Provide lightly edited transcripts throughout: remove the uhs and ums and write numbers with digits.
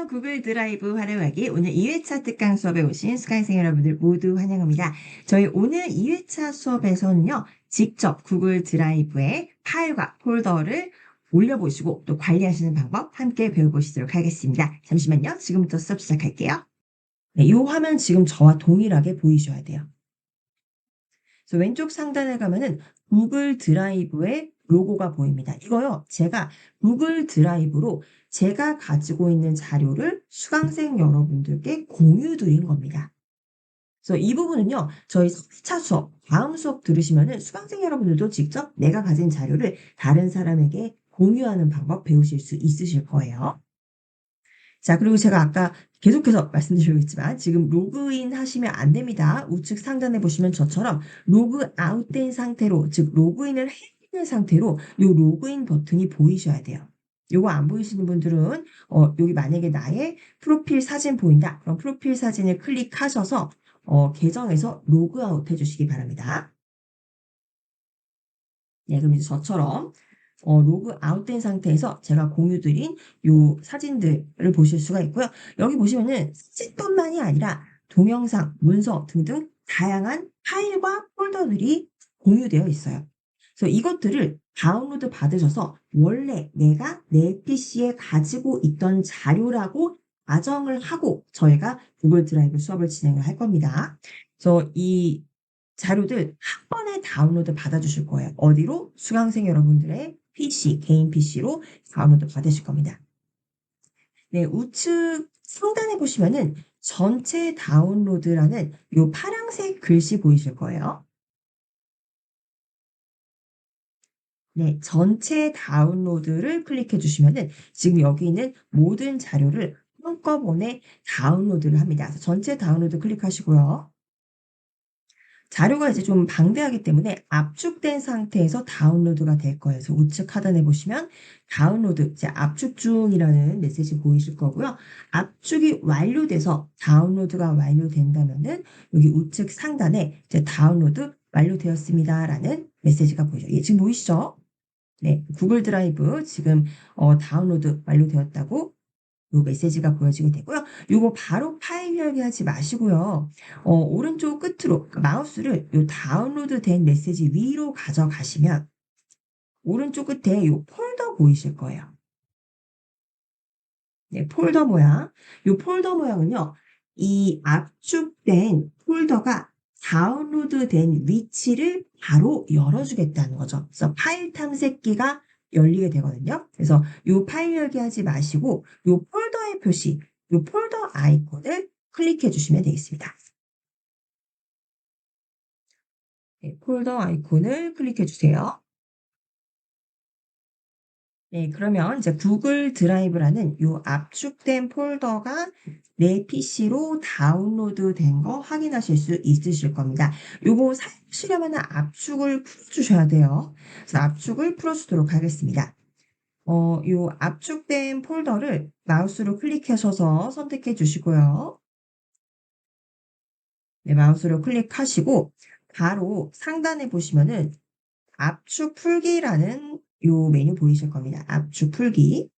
안녕하세요. 구글 드라이브 활용하기 오늘 2회차 특강 수업에 오신 수강생 여러분들 모두 환영합니다. 저희 오늘 2회차 수업에서는요. 직접 구글 드라이브에 파일과 폴더를 올려보시고 또 관리하시는 방법 함께 배워보시도록 하겠습니다. 잠시만요. 지금부터 수업 시작할게요. 네, 이 화면 지금 저와 동일하게 보이셔야 돼요. 그래서 왼쪽 상단에 가면은 구글 드라이브의 로고가 보입니다. 이거요, 제가 구글 드라이브로 제가 가지고 있는 자료를 수강생 여러분들께 공유 드린 겁니다. 그래서 이 부분은요, 저희 4차 수업, 다음 수업 들으시면은 수강생 여러분들도 직접 내가 가진 자료를 다른 사람에게 공유하는 방법 배우실 수 있으실 거예요. 자, 그리고 제가 아까 계속해서 말씀드리고 있지만 지금 로그인 하시면 안 됩니다. 우측 상단에 보시면 저처럼 로그 아웃된 상태로, 즉 로그인을 해 있는 상태로 요 로그인 버튼이 보이셔야 돼요. 요거 안 보이시는 분들은 여기 만약에 나의 프로필 사진 보인다. 그럼 프로필 사진을 클릭하셔서 계정에서 로그 아웃 해 주시기 바랍니다. 네, 그럼 이제 저처럼 로그 아웃된 상태에서 제가 공유 드린 요 사진들을 보실 수가 있고요. 여기 보시면은 사진뿐만이 아니라 동영상, 문서 등등 다양한 파일과 폴더들이 공유되어 있어요. 그래서 이것들을 다운로드 받으셔서 원래 내가 내 PC에 가지고 있던 자료라고 가정을 하고 저희가 구글 드라이브 수업을 진행을 할 겁니다. 그래서 이 자료들 한 번에 다운로드 받아주실 거예요. 어디로? 수강생 여러분들의 PC, 개인 PC로 다운로드 받으실 겁니다. 네, 우측 상단에 보시면은 전체 다운로드라는 요 파란색 글씨 보이실 거예요. 네, 전체 다운로드를 클릭해 주시면은 지금 여기 있는 모든 자료를 한꺼번에 다운로드를 합니다. 그래서 전체 다운로드 클릭하시고요. 자료가 이제 좀 방대하기 때문에 압축된 상태에서 다운로드가 될 거예요. 그래서 우측 하단에 보시면 다운로드, 이제 압축 중이라는 메시지 보이실 거고요. 압축이 완료돼서 다운로드가 완료된다면은 여기 우측 상단에 이제 다운로드 완료되었습니다라는 메시지가 보이죠. 예, 지금 보이시죠? 네, 구글 드라이브 지금 다운로드 완료되었다고 요 메시지가 보여지게 되고요. 요거 바로 파일 열기하지 마시고요. 오른쪽 끝으로 마우스를 요 다운로드 된 메시지 위로 가져가시면 오른쪽 끝에 요 폴더 보이실 거예요. 네, 폴더 모양. 요 폴더 모양은요. 이 압축된 폴더가 다운로드된 위치를 바로 열어주겠다는 거죠. 그래서 파일 탐색기가 열리게 되거든요. 그래서 요 파일 열기 하지 마시고 요 폴더의 표시, 요 폴더 아이콘을 클릭해 주시면 되겠습니다. 네, 폴더 아이콘을 클릭해 주세요. 네, 그러면 이제 구글 드라이브라는 요 압축된 폴더가 내 PC로 다운로드 된 거 확인하실 수 있으실 겁니다. 요거 사용하시려면 압축을 풀어주셔야 돼요. 그래서 압축을 풀어주도록 하겠습니다. 요 압축된 폴더를 마우스로 클릭하셔서 선택해 주시고요. 네, 마우스로 클릭하시고 바로 상단에 보시면은 압축 풀기라는 요 메뉴 보이실 겁니다. 압축 풀기.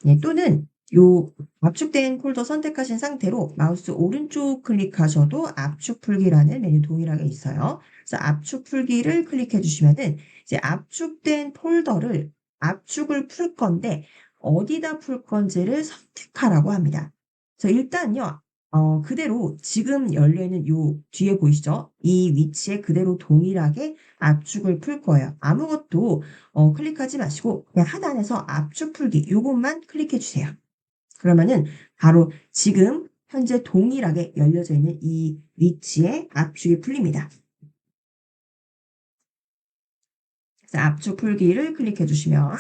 네, 또는 요 압축된 폴더 선택하신 상태로 마우스 오른쪽 클릭하셔도 압축 풀기라는 메뉴 동일하게 있어요. 그래서 압축 풀기를 클릭해 주시면은 이제 압축된 폴더를 압축을 풀 건데 어디다 풀 건지를 선택하라고 합니다. 그래서 일단요, 그대로 지금 열려 있는 요 뒤에 보이시죠? 이 위치에 그대로 동일하게 압축을 풀 거예요. 아무것도 클릭하지 마시고 그냥 하단에서 압축 풀기 요것만 클릭해 주세요. 그러면은 바로 지금 현재 동일하게 열려져 있는 이 위치에 압축이 풀립니다. 그래서 압축 풀기를 클릭해 주시면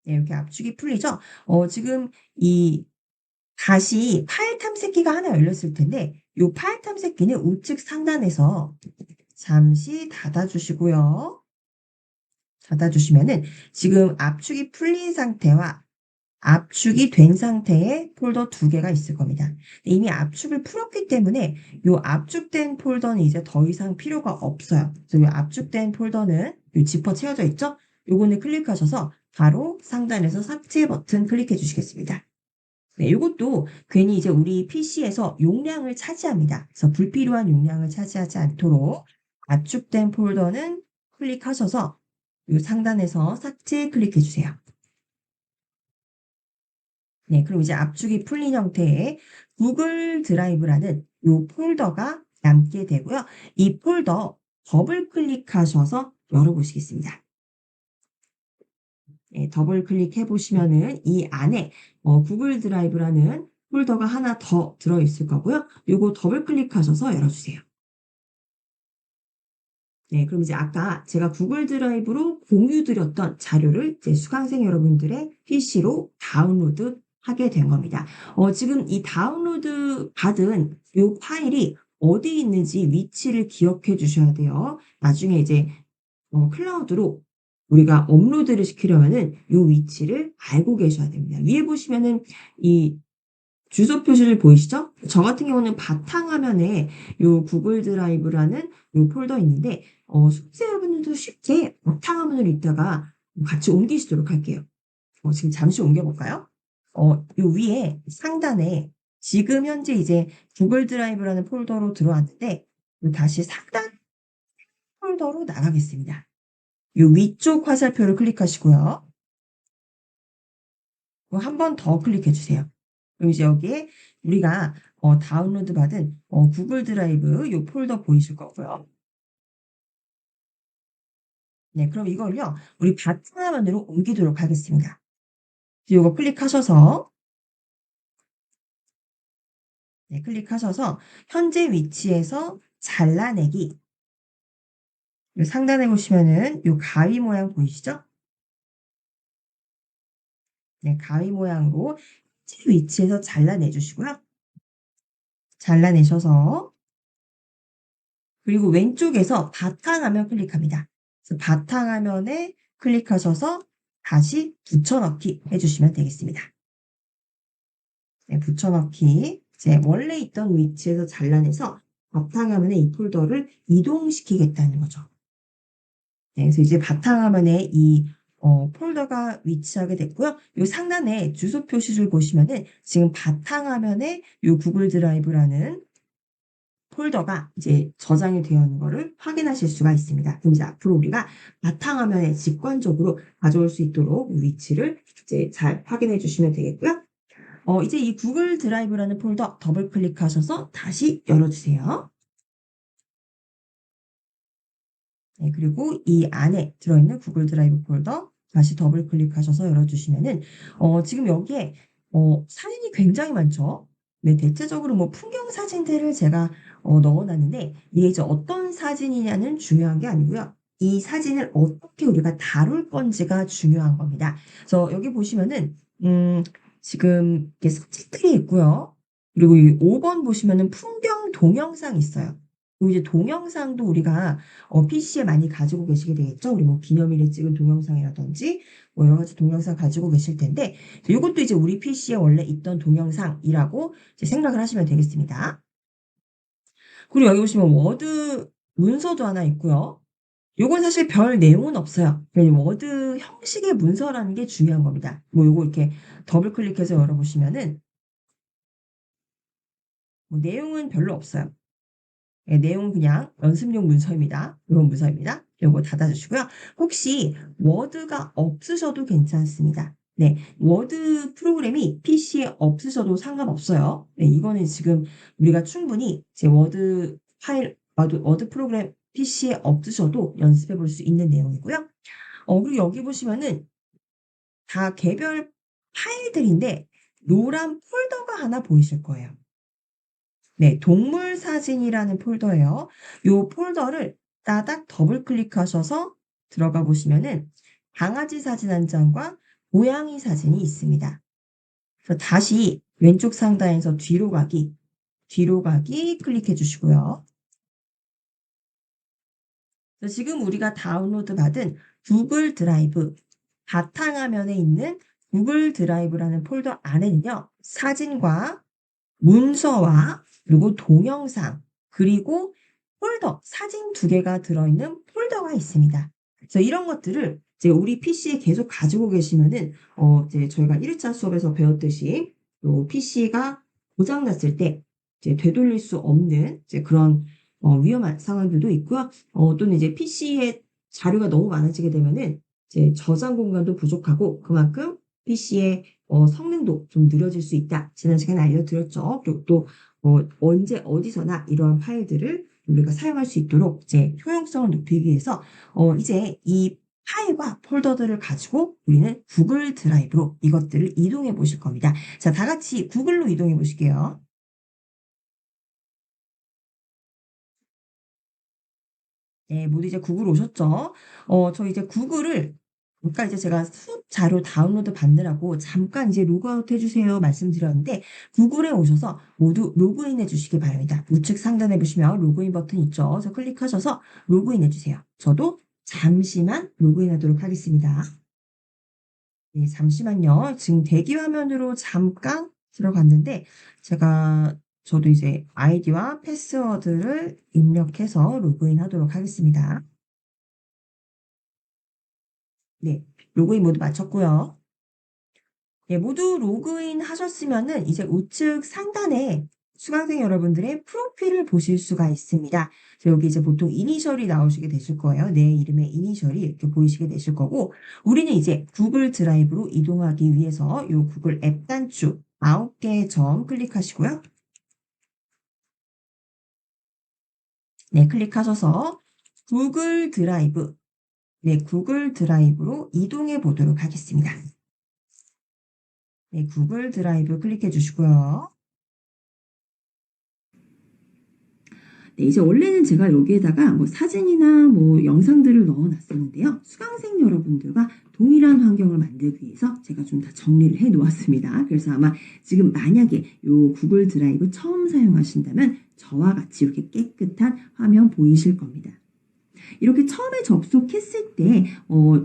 네, 이렇게 압축이 풀리죠? 지금 이 다시 파일 탐색기가 하나 열렸을 텐데 요 파일 탐색기는 우측 상단에서 잠시 닫아 주시고요. 닫아 주시면은 지금 압축이 풀린 상태와 압축이 된 상태의 폴더 두 개가 있을 겁니다. 이미 압축을 풀었기 때문에 요 압축된 폴더는 이제 더 이상 필요가 없어요. 그래서 요 압축된 폴더는 요 지퍼 채워져 있죠? 요거는 클릭하셔서 바로 상단에서 삭제 버튼 클릭해 주시겠습니다. 네, 요것도 괜히 이제 우리 PC에서 용량을 차지합니다. 그래서 불필요한 용량을 차지하지 않도록 압축된 폴더는 클릭하셔서 요 상단에서 삭제 클릭해 주세요. 네, 그럼 이제 압축이 풀린 형태의 구글 드라이브라는 요 폴더가 남게 되고요. 이 폴더 더블 클릭하셔서 열어보시겠습니다. 네, 더블 클릭해 보시면은 이 안에 구글 드라이브라는 폴더가 하나 더 들어있을 거고요. 요거 더블 클릭하셔서 열어주세요. 네, 그럼 이제 아까 제가 구글 드라이브로 공유 드렸던 자료를 이제 수강생 여러분들의 PC로 다운로드 하게 된 겁니다. 지금 이 다운로드 받은 요 파일이 어디 있는지 위치를 기억해 주셔야 돼요. 나중에 이제 클라우드로 우리가 업로드를 시키려면은 요 위치를 알고 계셔야 됩니다. 위에 보시면은 이 주소 표시를 보이시죠? 저 같은 경우는 바탕화면에 요 구글 드라이브라는 요 폴더 있는데 수험생 여러분들도 쉽게 바탕화면으로 있다가 같이 옮기시도록 할게요. 지금 잠시 옮겨 볼까요? 요 위에 상단에 지금 현재 이제 구글 드라이브라는 폴더로 들어왔는데 요 다시 상단 폴더로 나가겠습니다. 요 위쪽 화살표를 클릭하시고요. 한 번 더 클릭해 주세요. 그럼 이제 여기에 우리가 다운로드 받은 구글 드라이브 요 폴더 보이실 거고요. 네, 그럼 이걸요 우리 바탕화면으로 옮기도록 하겠습니다. 요거 클릭하셔서 네, 클릭하셔서 현재 위치에서 잘라내기 요 상단에 보시면은 요 가위 모양 보이시죠? 네, 가위 모양으로 현재 위치에서 잘라내 주시고요. 잘라내셔서 그리고 왼쪽에서 바탕화면 클릭합니다. 그래서 바탕화면에 클릭하셔서 다시 붙여넣기 해주시면 되겠습니다. 네, 붙여넣기. 이제 원래 있던 위치에서 잘라내서 바탕화면에 이 폴더를 이동시키겠다는 거죠. 네, 그래서 이제 바탕화면에 이 폴더가 위치하게 됐고요. 요 상단에 주소 표시를 보시면은 지금 바탕화면에 요 구글 드라이브라는 폴더가 이제 저장이 되어 있는 거를 확인하실 수가 있습니다. 그럼 이제 앞으로 우리가 바탕화면에 직관적으로 가져올 수 있도록 위치를 이제 잘 확인해 주시면 되겠고요. 이제 이 구글 드라이브라는 폴더 더블 클릭하셔서 다시 열어주세요. 네, 그리고 이 안에 들어있는 구글 드라이브 폴더 다시 더블 클릭하셔서 열어주시면은 지금 여기에 사진이 굉장히 많죠. 네, 대체적으로 뭐 풍경 사진들을 제가 넣어놨는데 이게 이제 어떤 사진이냐는 중요한 게 아니고요. 이 사진을 어떻게 우리가 다룰 건지가 중요한 겁니다. 그래서 여기 보시면은 지금 이렇게 사진들이 있고요. 그리고 이 5번 보시면은 풍경 동영상 있어요. 그리고 이제 동영상도 우리가 PC에 많이 가지고 계시게 되겠죠. 우리 뭐 기념일에 찍은 동영상이라든지 뭐 여러 가지 동영상 가지고 계실 텐데 요것도 이제 우리 PC에 원래 있던 동영상이라고 이제 생각을 하시면 되겠습니다. 그리고 여기 보시면 워드 문서도 하나 있고요. 요건 사실 별 내용은 없어요. 왜냐면 워드 형식의 문서라는 게 중요한 겁니다. 뭐 요거 이렇게 더블 클릭해서 열어보시면은 뭐 내용은 별로 없어요. 예, 내용은 그냥 연습용 문서입니다. 요런 문서입니다. 요거 닫아 주시고요. 혹시 워드가 없으셔도 괜찮습니다. 네. 워드 프로그램이 PC에 없으셔도 상관없어요. 네, 이거는 지금 우리가 충분히 제 워드 파일 워드 프로그램 PC에 없으셔도 연습해 볼 수 있는 내용이고요. 그리고 여기 보시면은 다 개별 파일들인데 노란 폴더가 하나 보이실 거예요. 네, 동물 사진이라는 폴더예요. 요 폴더를 따닥 더블 클릭하셔서 들어가 보시면은 강아지 사진 한 장과 고양이 사진이 있습니다. 그래서 다시 왼쪽 상단에서 뒤로 가기 클릭해 주시고요. 그래서 지금 우리가 다운로드 받은 구글 드라이브 바탕화면에 있는 구글 드라이브라는 폴더 안에는요. 사진과 문서와 그리고 동영상 그리고 폴더, 사진 두 개가 들어있는 폴더가 있습니다. 그래서 이런 것들을 이제 우리 PC에 계속 가지고 계시면은 이제 저희가 1회차 수업에서 배웠듯이 요 PC가 고장 났을 때 이제 되돌릴 수 없는 이제 그런 위험한 상황들도 있고요. 또는 이제 PC에 자료가 너무 많아지게 되면은 이제 저장 공간도 부족하고 그만큼 PC의 성능도 좀 느려질 수 있다. 지난 시간에 알려드렸죠. 그리고 또 언제 어디서나 이러한 파일들을 우리가 사용할 수 있도록 이제 효용성을 높이기 위해서 이제 이 파일과 폴더들을 가지고 우리는 구글 드라이브로 이것들을 이동해 보실 겁니다. 자, 다 같이 구글로 이동해 보실게요. 네, 모두 이제 구글 오셨죠? 저 이제 구글을 아까 이제 제가 수업 자료 다운로드 받느라고 잠깐 이제 로그아웃 해주세요 말씀드렸는데 구글에 오셔서 모두 로그인해 주시기 바랍니다. 우측 상단에 보시면 로그인 버튼 있죠? 그래서 클릭하셔서 로그인해 주세요. 저도 잠시만 로그인하도록 하겠습니다. 네, 잠시만요. 지금 대기 화면으로 잠깐 들어갔는데 저도 이제 아이디와 패스워드를 입력해서 로그인 하도록 하겠습니다. 네, 로그인 모두 마쳤고요. 네, 모두 로그인 하셨으면은 이제 우측 상단에 수강생 여러분들의 프로필을 보실 수가 있습니다. 그래서 여기 이제 보통 이니셜이 나오시게 되실 거예요. 내 이름의 이니셜이 이렇게 보이시게 되실 거고, 우리는 이제 구글 드라이브로 이동하기 위해서 요 구글 앱 단추 9개 점 클릭하시고요. 네, 클릭하셔서 구글 드라이브, 네, 구글 드라이브로 이동해 보도록 하겠습니다. 네, 구글 드라이브 클릭해 주시고요. 네, 이제 원래는 제가 여기에다가 뭐 사진이나 뭐 영상들을 넣어 놨었는데요. 수강생 여러분들과 동일한 환경을 만들기 위해서 제가 좀 다 정리를 해 놓았습니다. 그래서 아마 지금 만약에 요 구글 드라이브 처음 사용하신다면 저와 같이 이렇게 깨끗한 화면 보이실 겁니다. 이렇게 처음에 접속했을 때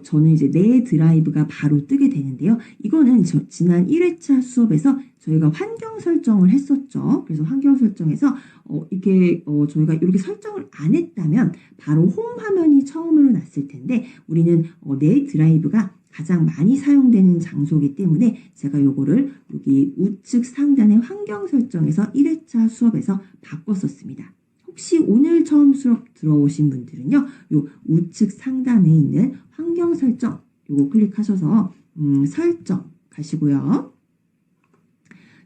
저는 이제 내 드라이브가 바로 뜨게 되는데요. 이거는 지난 1회차 수업에서 저희가 환경 설정을 했었죠. 그래서 환경 설정에서 이렇게 저희가 이렇게 설정을 안 했다면 바로 홈 화면이 처음으로 났을 텐데 우리는 내 드라이브가 가장 많이 사용되는 장소이기 때문에 제가 요거를 여기 우측 상단의 환경 설정에서 1회차 수업에서 바꿨었습니다. 혹시 오늘 처음 수업 들어오신 분들은요, 요 우측 상단에 있는 환경 설정, 요거 클릭하셔서 설정 가시고요.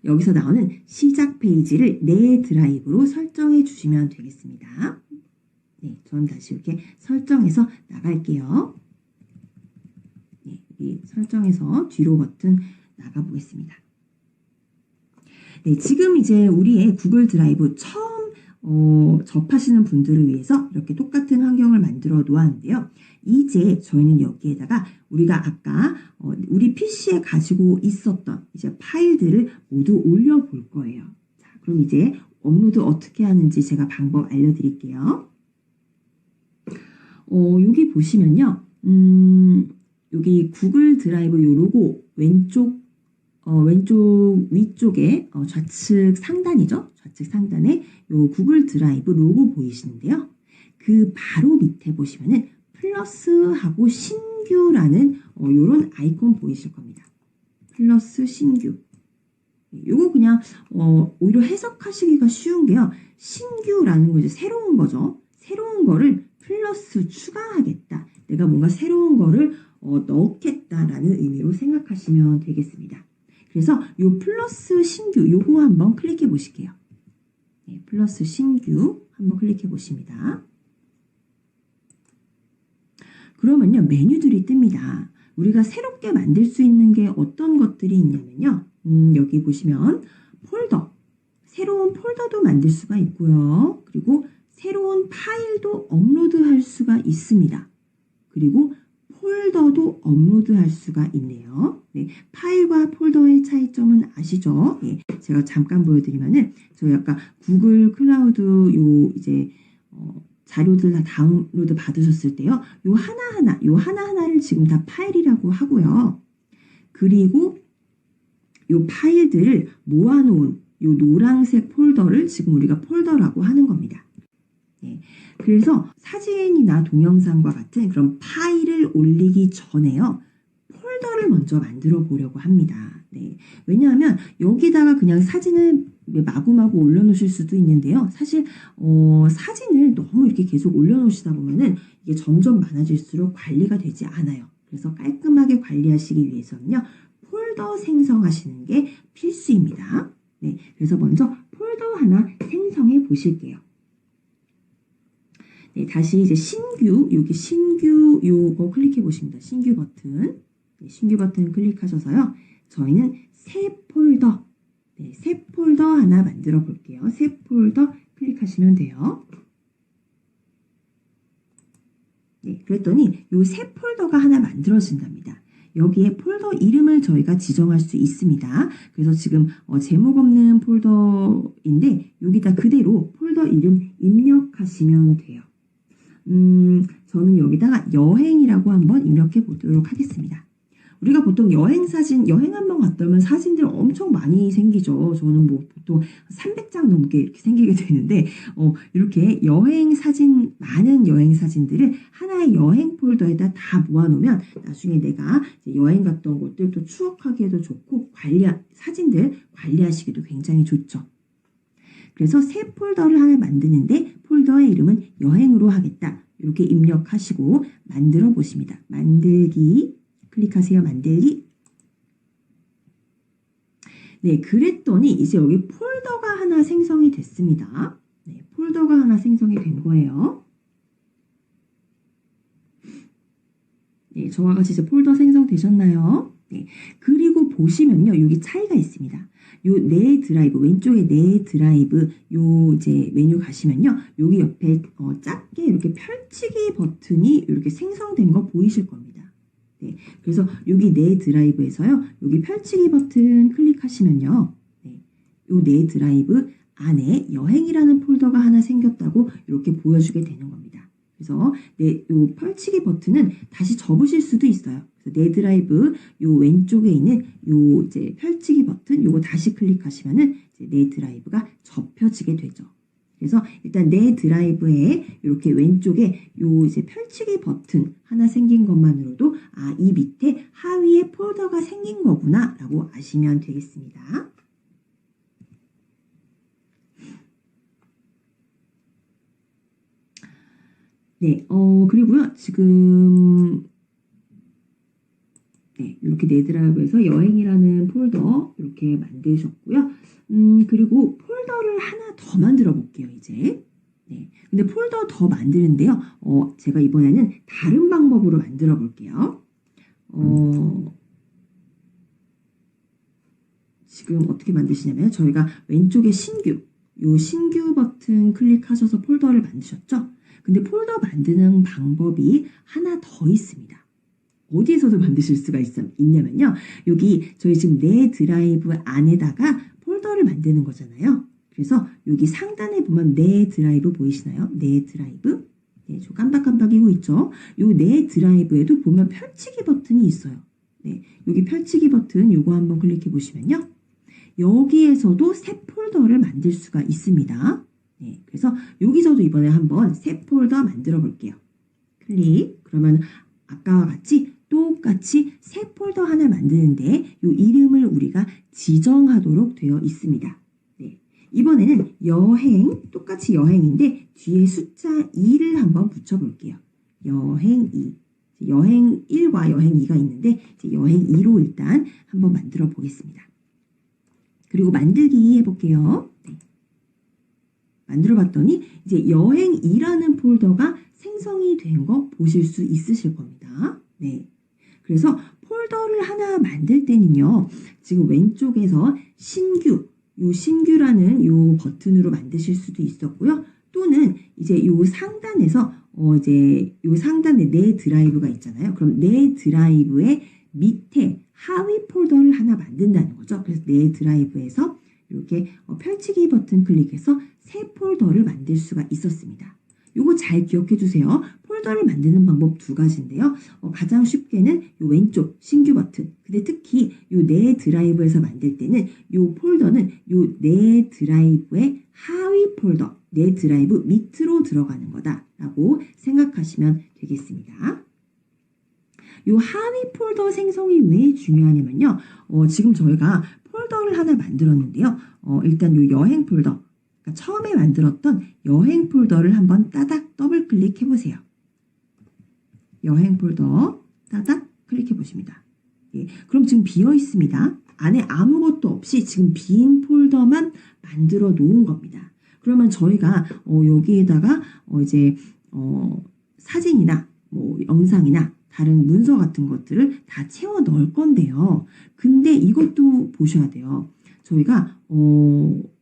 여기서 나오는 시작 페이지를 내 드라이브로 설정해 주시면 되겠습니다. 네, 저는 다시 이렇게 설정해서 나갈게요. 네, 여기 설정해서 뒤로 버튼 나가보겠습니다. 네, 지금 이제 우리의 구글 드라이브 처음 접하시는 분들을 위해서 이렇게 똑같은 환경을 만들어 놓았는데요. 이제 저희는 여기에다가 우리가 아까 우리 PC에 가지고 있었던 이제 파일들을 모두 올려 볼 거예요. 자, 그럼 이제 업로드 어떻게 하는지 제가 방법 알려드릴게요. 여기 보시면요. 여기 구글 드라이브 요 로고 왼쪽 위쪽에 좌측 상단이죠. 좌측 상단에 요 구글 드라이브 로고 보이시는데요. 그 바로 밑에 보시면은 플러스하고 신규라는 요런 아이콘 보이실 겁니다. 플러스 신규. 요거 그냥 오히려 해석하시기가 쉬운 게요. 신규라는 거 이제 새로운 거죠. 새로운 거를 플러스 추가하겠다. 내가 뭔가 새로운 거를 넣겠다라는 의미로 생각하시면 되겠습니다. 그래서 요 플러스 신규 요거 한번 클릭해 보실게요. 네, 플러스 신규 한번 클릭해 보십니다. 그러면요 메뉴들이 뜹니다. 우리가 새롭게 만들 수 있는 게 어떤 것들이 있냐면요. 여기 보시면 폴더, 새로운 폴더도 만들 수가 있고요. 그리고 새로운 파일도 업로드할 수가 있습니다. 그리고 폴더도 업로드할 수가 있네요. 네, 파일과 폴더의 차이점은 아시죠? 예, 제가 잠깐 보여드리면은 저희 아까 구글 클라우드 요 이제 자료들 다 다운로드 받으셨을 때요. 요 하나하나를 지금 다 파일이라고 하고요. 그리고 요 파일들을 모아놓은 요 노란색 폴더를 지금 우리가 폴더라고 하는 겁니다. 네. 그래서 사진이나 동영상과 같은 그런 파일을 올리기 전에요. 폴더를 먼저 만들어 보려고 합니다. 네. 왜냐하면 여기다가 그냥 사진을 마구마구 올려놓으실 수도 있는데요. 사실 사진을 너무 이렇게 계속 올려놓으시다 보면은 이게 점점 많아질수록 관리가 되지 않아요. 그래서 깔끔하게 관리하시기 위해서는요. 폴더 생성하시는 게 필수입니다. 네. 그래서 먼저 폴더 하나 생성해 보실게요. 네, 다시 이제 신규, 여기 신규 요거 클릭해 보십니다. 신규 버튼. 네, 신규 버튼 클릭하셔서요. 저희는 새 폴더, 네, 새 폴더 하나 만들어 볼게요. 새 폴더 클릭하시면 돼요. 네, 그랬더니 요 새 폴더가 하나 만들어진답니다. 여기에 폴더 이름을 저희가 지정할 수 있습니다. 그래서 지금 제목 없는 폴더인데 여기다 그대로 폴더 이름 입력하시면 돼요. 저는 여기다가 여행이라고 한번 입력해 보도록 하겠습니다. 우리가 보통 여행 한번 갔다 오면 사진들 엄청 많이 생기죠. 저는 뭐 보통 300장 넘게 이렇게 생기게 되는데, 이렇게 많은 여행 사진들을 하나의 여행 폴더에다 다 모아놓으면 나중에 내가 여행 갔던 곳들 또 추억하기에도 좋고, 사진들 관리하시기도 굉장히 좋죠. 그래서 새 폴더를 하나 만드는데 폴더의 이름은 여행으로 하겠다. 이렇게 입력하시고 만들어 보십니다. 만들기 클릭하세요. 만들기. 네, 그랬더니 이제 여기 폴더가 하나 생성이 됐습니다. 네, 폴더가 하나 생성이 된 거예요. 네, 저와 같이 이제 폴더 생성되셨나요? 네, 그리고 보시면요, 여기 차이가 있습니다. 요 내 드라이브, 왼쪽에 내 드라이브, 요 이제 메뉴 가시면요, 여기 옆에 작게 이렇게 펼치기 버튼이 이렇게 생성된 거 보이실 겁니다. 네, 그래서 여기 내 드라이브에서요, 여기 펼치기 버튼 클릭하시면요, 네, 요 내 드라이브 안에 여행이라는 폴더가 하나 생겼다고 이렇게 보여주게 되는 겁니다. 그래서 요 펼치기 버튼은 다시 접으실 수도 있어요. 그래서 내 드라이브 요 왼쪽에 있는 요 이제 펼치기 버튼 요거 다시 클릭하시면은 이제 내 드라이브가 접혀지게 되죠. 그래서 일단 내 드라이브에 이렇게 왼쪽에 요 이제 펼치기 버튼 하나 생긴 것만으로도 이 밑에 하위에 폴더가 생긴 거구나라고 아시면 되겠습니다. 네, 그리고요, 지금, 네, 이렇게 내 드라이브에서 여행이라는 폴더 이렇게 만드셨고요. 그리고 폴더를 하나 더 만들어 볼게요, 이제. 네, 근데 폴더 더 만드는데요, 제가 이번에는 다른 방법으로 만들어 볼게요. 지금 어떻게 만드시냐면, 저희가 왼쪽에 요 신규 버튼 클릭하셔서 폴더를 만드셨죠? 근데 폴더 만드는 방법이 하나 더 있습니다. 어디에서도 만드실 수가 있냐면요. 여기 저희 지금 내 드라이브 안에다가 폴더를 만드는 거잖아요. 그래서 여기 상단에 보면 내 드라이브 보이시나요? 내 드라이브. 네, 저 깜빡깜빡이고 있죠. 요 내 드라이브에도 보면 펼치기 버튼이 있어요. 네, 여기 펼치기 버튼 요거 한번 클릭해 보시면요. 여기에서도 새 폴더를 만들 수가 있습니다. 네, 그래서 여기서도 이번에 한번 새 폴더 만들어 볼게요. 클릭. 그러면 아까와 같이 똑같이 새 폴더 하나 만드는데 이 이름을 우리가 지정하도록 되어 있습니다. 네, 이번에는 똑같이 여행인데 뒤에 숫자 2를 한번 붙여볼게요. 여행 2. 여행 1과 여행 2가 있는데 이제 여행 2로 일단 한번 만들어 보겠습니다. 그리고 만들기 해볼게요. 네. 만들어 봤더니 이제 여행 2라는 폴더가 생성이 된 거 보실 수 있으실 겁니다. 네. 그래서 폴더를 하나 만들 때는요, 지금 왼쪽에서 요 신규라는 요 버튼으로 만드실 수도 있었고요. 또는 이제 요 상단에서, 이제 요 상단에 내 드라이브가 있잖아요. 그럼 내 드라이브의 밑에 하위 폴더를 하나 만든다는 거죠. 그래서 내 드라이브에서 이렇게 펼치기 버튼 클릭해서 새 폴더를 만들 수가 있었습니다. 요거 잘 기억해 두세요. 폴더를 만드는 방법 두 가지인데요. 가장 쉽게는 요 왼쪽 신규 버튼. 근데 특히 요 내 드라이브에서 만들 때는 요 폴더는 요 내 드라이브의 하위 폴더, 내 드라이브 밑으로 들어가는 거다라고 생각하시면 되겠습니다. 요 하위 폴더 생성이 왜 중요하냐면요. 지금 저희가 폴더를 하나 만들었는데요. 일단 요 여행 폴더, 그러니까 처음에 만들었던 여행 폴더를 한번 따닥 더블 클릭해 보세요. 여행 폴더 따닥 클릭해 보십니다. 예, 그럼 지금 비어 있습니다. 안에 아무것도 없이 지금 빈 폴더만 만들어 놓은 겁니다. 그러면 저희가 여기에다가 이제 사진이나 뭐 영상이나 다른 문서 같은 것들을 다 채워 넣을 건데요. 근데 이것도 보셔야 돼요. 저희가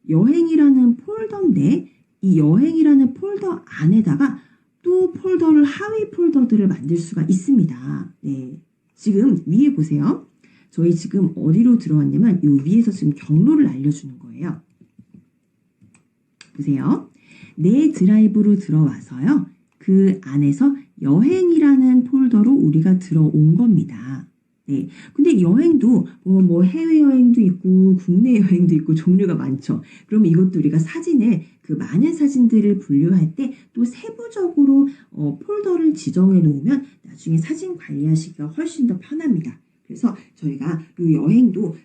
여행이라는 폴더인데 이 여행이라는 폴더 안에다가 또 폴더를 하위 폴더들을 만들 수가 있습니다. 네. 지금 위에 보세요. 저희 지금 어디로 들어왔냐면 이 위에서 지금 경로를 알려주는 거예요. 보세요. 내 드라이브로 들어와서요. 그 안에서 여행이라는 폴더로 우리가 들어온 겁니다. 네. 근데 여행도 뭐 해외여행도 있고 국내 여행도 있고 종류가 많죠. 그럼 이것도 우리가 사진을 그 많은 사진들을 분류할 때 또 세부적으로 폴더를 지정해 놓으면 나중에 사진 관리하시기가 훨씬 더 편합니다. 그래서 저희가 이 여행도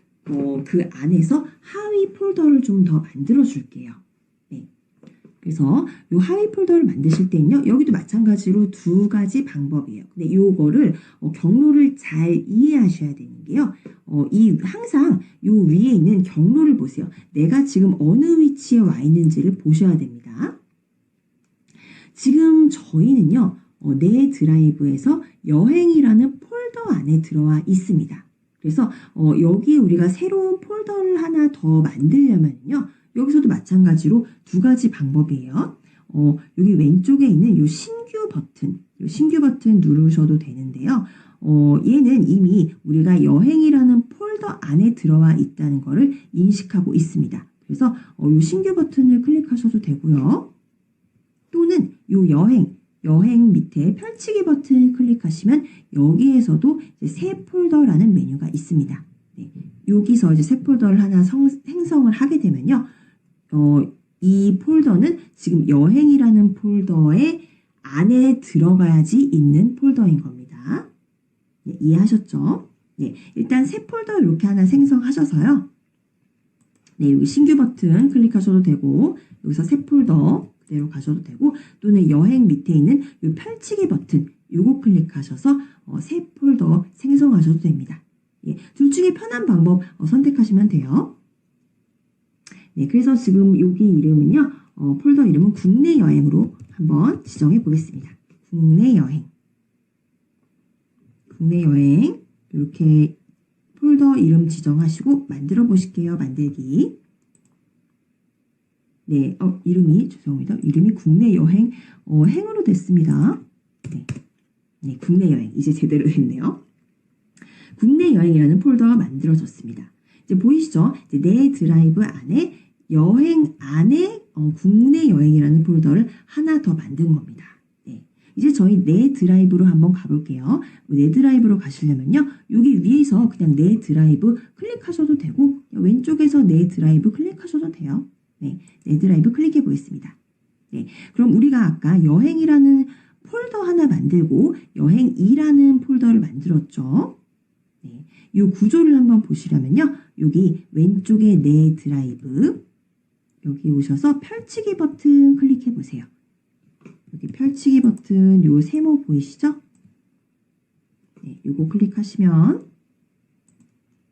그 안에서 하위 폴더를 좀 더 만들어 줄게요. 네. 그래서 이 하위 폴더를 만드실 때는요. 여기도 마찬가지로 두 가지 방법이에요. 근데 이거를 경로를 잘 이해하셔야 되는 게요. 항상 이 위에 있는 경로를 보세요. 내가 지금 어느 위치에 와 있는지를 보셔야 됩니다. 지금 저희는요. 내 드라이브에서 여행이라는 폴더 안에 들어와 있습니다. 그래서 여기에 우리가 새로운 폴더를 하나 더 만들려면요. 여기서도 마찬가지로 두 가지 방법이에요. 여기 왼쪽에 있는 이 신규 버튼 누르셔도 되는데요. 얘는 이미 우리가 여행이라는 폴더 안에 들어와 있다는 것을 인식하고 있습니다. 그래서 이 신규 버튼을 클릭하셔도 되고요. 또는 이 여행 밑에 펼치기 버튼 클릭하시면 여기에서도 이제 새 폴더라는 메뉴가 있습니다. 네, 여기서 이제 새 폴더를 하나 생성을 하게 되면요. 이 폴더는 지금 여행이라는 폴더의 안에 들어가야지 있는 폴더인 겁니다. 네, 이해하셨죠? 네, 일단 새 폴더 이렇게 하나 생성하셔서요. 네, 여기 신규 버튼 클릭하셔도 되고 여기서 새 폴더 그대로 가셔도 되고 또는 여행 밑에 있는 이 펼치기 버튼 요거 클릭하셔서 새 폴더 생성하셔도 됩니다. 예, 둘 중에 편한 방법 선택하시면 돼요. 네, 그래서 지금 여기 이름은요. 폴더 이름은 국내 여행으로 한번 지정해 보겠습니다. 국내 여행 이렇게 폴더 이름 지정하시고 만들어 보실게요. 만들기. 네, 죄송합니다. 이름이 국내 여행, 행으로 됐습니다. 네, 국내 여행. 이제 제대로 됐네요. 국내 여행이라는 폴더가 만들어졌습니다. 이제 보이시죠? 이제 내 드라이브 안에 여행 안에 국내 여행이라는 폴더를 하나 더 만든 겁니다. 네. 이제 저희 내 드라이브로 한번 가볼게요. 내 드라이브로 가시려면요. 여기 위에서 그냥 내 드라이브 클릭하셔도 되고 왼쪽에서 내 드라이브 클릭하셔도 돼요. 네, 내 드라이브 클릭해 보겠습니다. 네, 그럼 우리가 아까 여행이라는 폴더 하나 만들고 여행2라는 폴더를 만들었죠. 네, 이 구조를 한번 보시려면요. 여기 왼쪽에 내 드라이브 여기 오셔서 펼치기 버튼 클릭해 보세요. 여기 펼치기 버튼 요 세모 보이시죠? 네, 요거 클릭하시면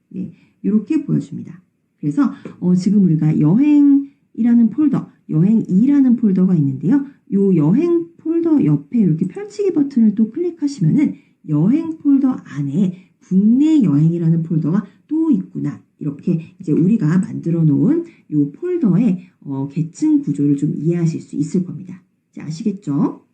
네, 이렇게 보여줍니다. 그래서 지금 우리가 여행이라는 폴더, 여행2라는 폴더가 있는데요. 요 여행 폴더 옆에 이렇게 펼치기 버튼을 또 클릭하시면은 여행 폴더 안에 국내 여행이라는 폴더가 또 있구나. 이렇게 이제 우리가 만들어 놓은 요 폴더의 계층 구조를 좀 이해하실 수 있을 겁니다. 이제 아시겠죠?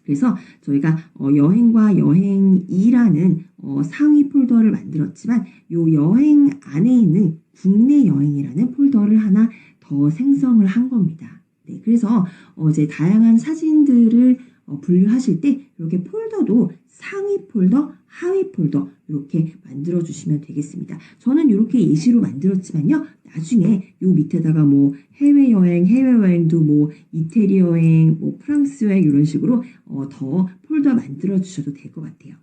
그래서 저희가 여행과 여행2라는 상위 폴더를 만들었지만 요 여행 안에 있는 국내 여행이라는 폴더를 하나 더 생성을 한 겁니다. 네, 그래서 이제 다양한 사진들을 분류하실 때 이렇게 폴더도 상위 폴더, 하위 폴더 이렇게 만들어 주시면 되겠습니다. 저는 이렇게 예시로 만들었지만요. 나중에 요 밑에다가 뭐 해외여행도 뭐 이태리 여행, 뭐 프랑스 여행 이런 식으로 더 폴더 만들어 주셔도 될 것 같아요.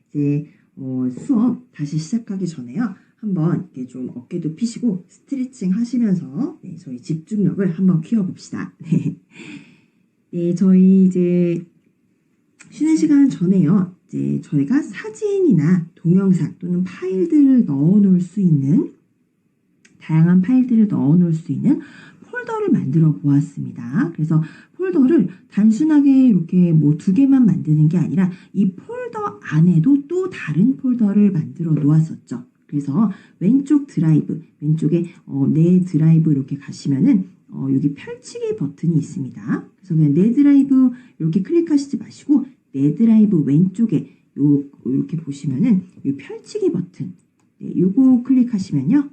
이제 수업 다시 시작하기 전에요. 한번 이렇게 좀 어깨도 피시고 스트레칭 하시면서 네, 저희 집중력을 한번 키워봅시다. 네. 네, 저희 이제 쉬는 시간 전에요. 이제 저희가 사진이나 동영상 또는 파일들을 넣어 놓을 수 있는 다양한 파일들을 넣어 놓을 수 있는 폴더를 만들어 보았습니다. 그래서 폴더를 단순하게 이렇게 뭐 두 개만 만드는 게 아니라 이 폴더 안에도 또 다른 폴더를 만들어 놓았었죠. 그래서 왼쪽 드라이브, 왼쪽에 내 드라이브 이렇게 가시면은 여기 펼치기 버튼이 있습니다. 그래서 그냥 내 드라이브 이렇게 클릭하시지 마시고 내 드라이브 왼쪽에 이렇게 보시면은 이 펼치기 버튼, 네, 요거 클릭하시면요.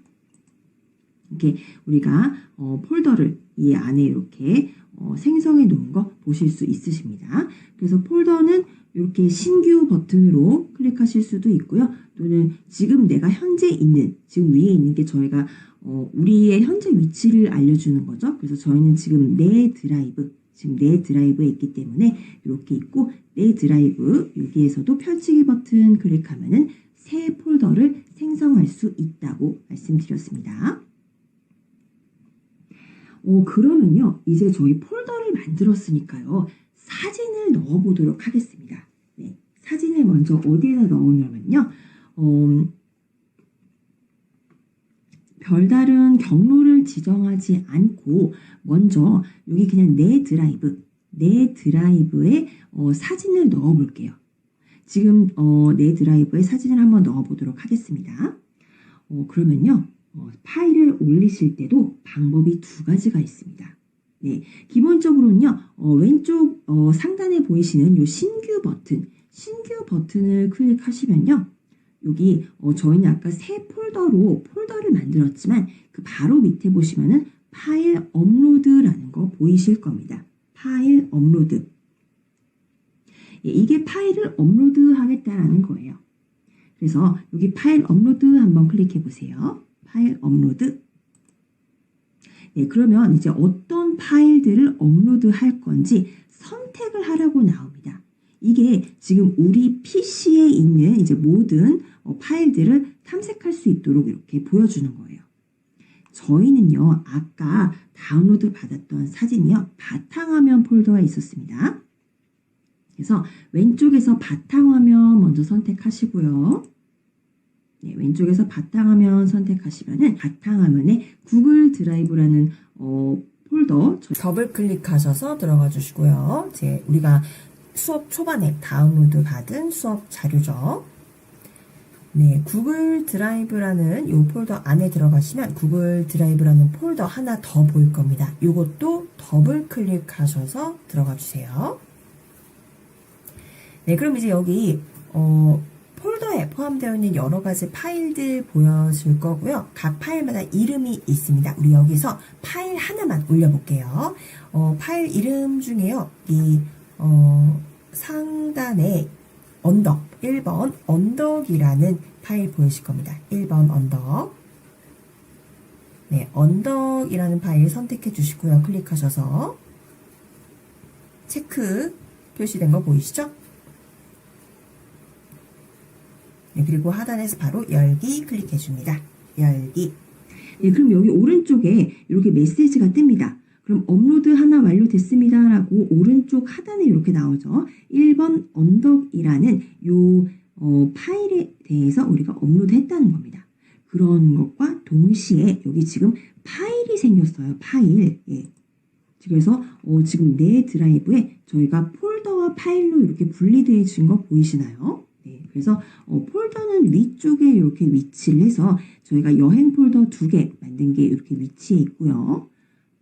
이렇게 우리가 폴더를 이 안에 이렇게 생성해 놓은 거 보실 수 있으십니다. 그래서 폴더는 이렇게 신규 버튼으로 클릭하실 수도 있고요. 또는 지금 내가 현재 있는, 지금 위에 있는 게 저희가 우리의 현재 위치를 알려주는 거죠. 그래서 저희는 지금 내 드라이브에 있기 때문에 이렇게 있고, 내 드라이브 여기에서도 펼치기 버튼 클릭하면은 새 폴더를 생성할 수 있다고 말씀드렸습니다. 그러면요, 이제 저희 폴더를 만들었으니까요, 사진을 넣어 보도록 하겠습니다. 네, 사진을 먼저 어디에다 넣으냐면요, 별다른 경로를 지정하지 않고 먼저 여기 그냥 내 드라이브에 사진을 넣어 볼게요. 지금 내 드라이브에 사진을 한번 넣어 보도록 하겠습니다. 그러면요, 파일을 올리실 때도 방법이 두 가지가 있습니다. 네, 기본적으로는요, 왼쪽 상단에 보이시는 요 신규 버튼을 클릭하시면요, 여기 저희는 아까 새 폴더를 만들었지만 그 바로 밑에 보시면은 파일 업로드라는 거 보이실 겁니다. 파일 업로드. 예, 이게 파일을 업로드하겠다라는 거예요. 그래서 여기 파일 업로드 한번 클릭해 보세요. 파일 업로드. 네, 그러면 이제 어떤 파일들을 업로드 할 건지 선택을 하라고 나옵니다. 이게 지금 우리 PC에 있는 이제 모든 파일들을 탐색할 수 있도록 이렇게 보여주는 거예요. 저희는요, 아까 다운로드 받았던 사진이요, 바탕화면 폴더에 있었습니다. 그래서 왼쪽에서 바탕화면 먼저 선택하시고요. 네, 왼쪽에서 바탕화면 선택하시면은 바탕화면에 구글 드라이브라는 폴더 더블 클릭하셔서 들어가 주시고요. 이제 우리가 수업 초반에 다운로드 받은 수업 자료죠. 네, 구글 드라이브라는 이 폴더 안에 들어가시면 구글 드라이브라는 폴더 하나 더 보일 겁니다. 이것도 더블 클릭하셔서 들어가 주세요. 네, 그럼 이제 여기 폴더에 포함되어 있는 여러 가지 파일들 보여줄 거고요. 각 파일마다 이름이 있습니다. 우리 여기서 파일 하나만 올려볼게요. 파일 이름 중에요. 이 상단에 언덕, 1번 언덕이라는 파일 보이실 겁니다. 1번 언덕. 네, 언덕이라는 파일 선택해 주시고요. 클릭하셔서 체크 표시된 거 보이시죠? 네, 그리고 하단에서 바로 열기 클릭해 줍니다. 열기. 네, 그럼 여기 오른쪽에 이렇게 메시지가 뜹니다. 그럼 업로드 하나 완료됐습니다 라고 오른쪽 하단에 이렇게 나오죠. 1번 언덕이라는 요 파일에 대해서 우리가 업로드 했다는 겁니다. 그런 것과 동시에 여기 지금 파일이 생겼어요. 파일. 예. 그래서 지금 내 드라이브에 저희가 폴더와 파일로 이렇게 분리되어진 거 보이시나요? 네, 그래서 폴더는 위쪽에 이렇게 위치를 해서 저희가 여행 폴더 2개 만든 게 이렇게 위치해 있고요.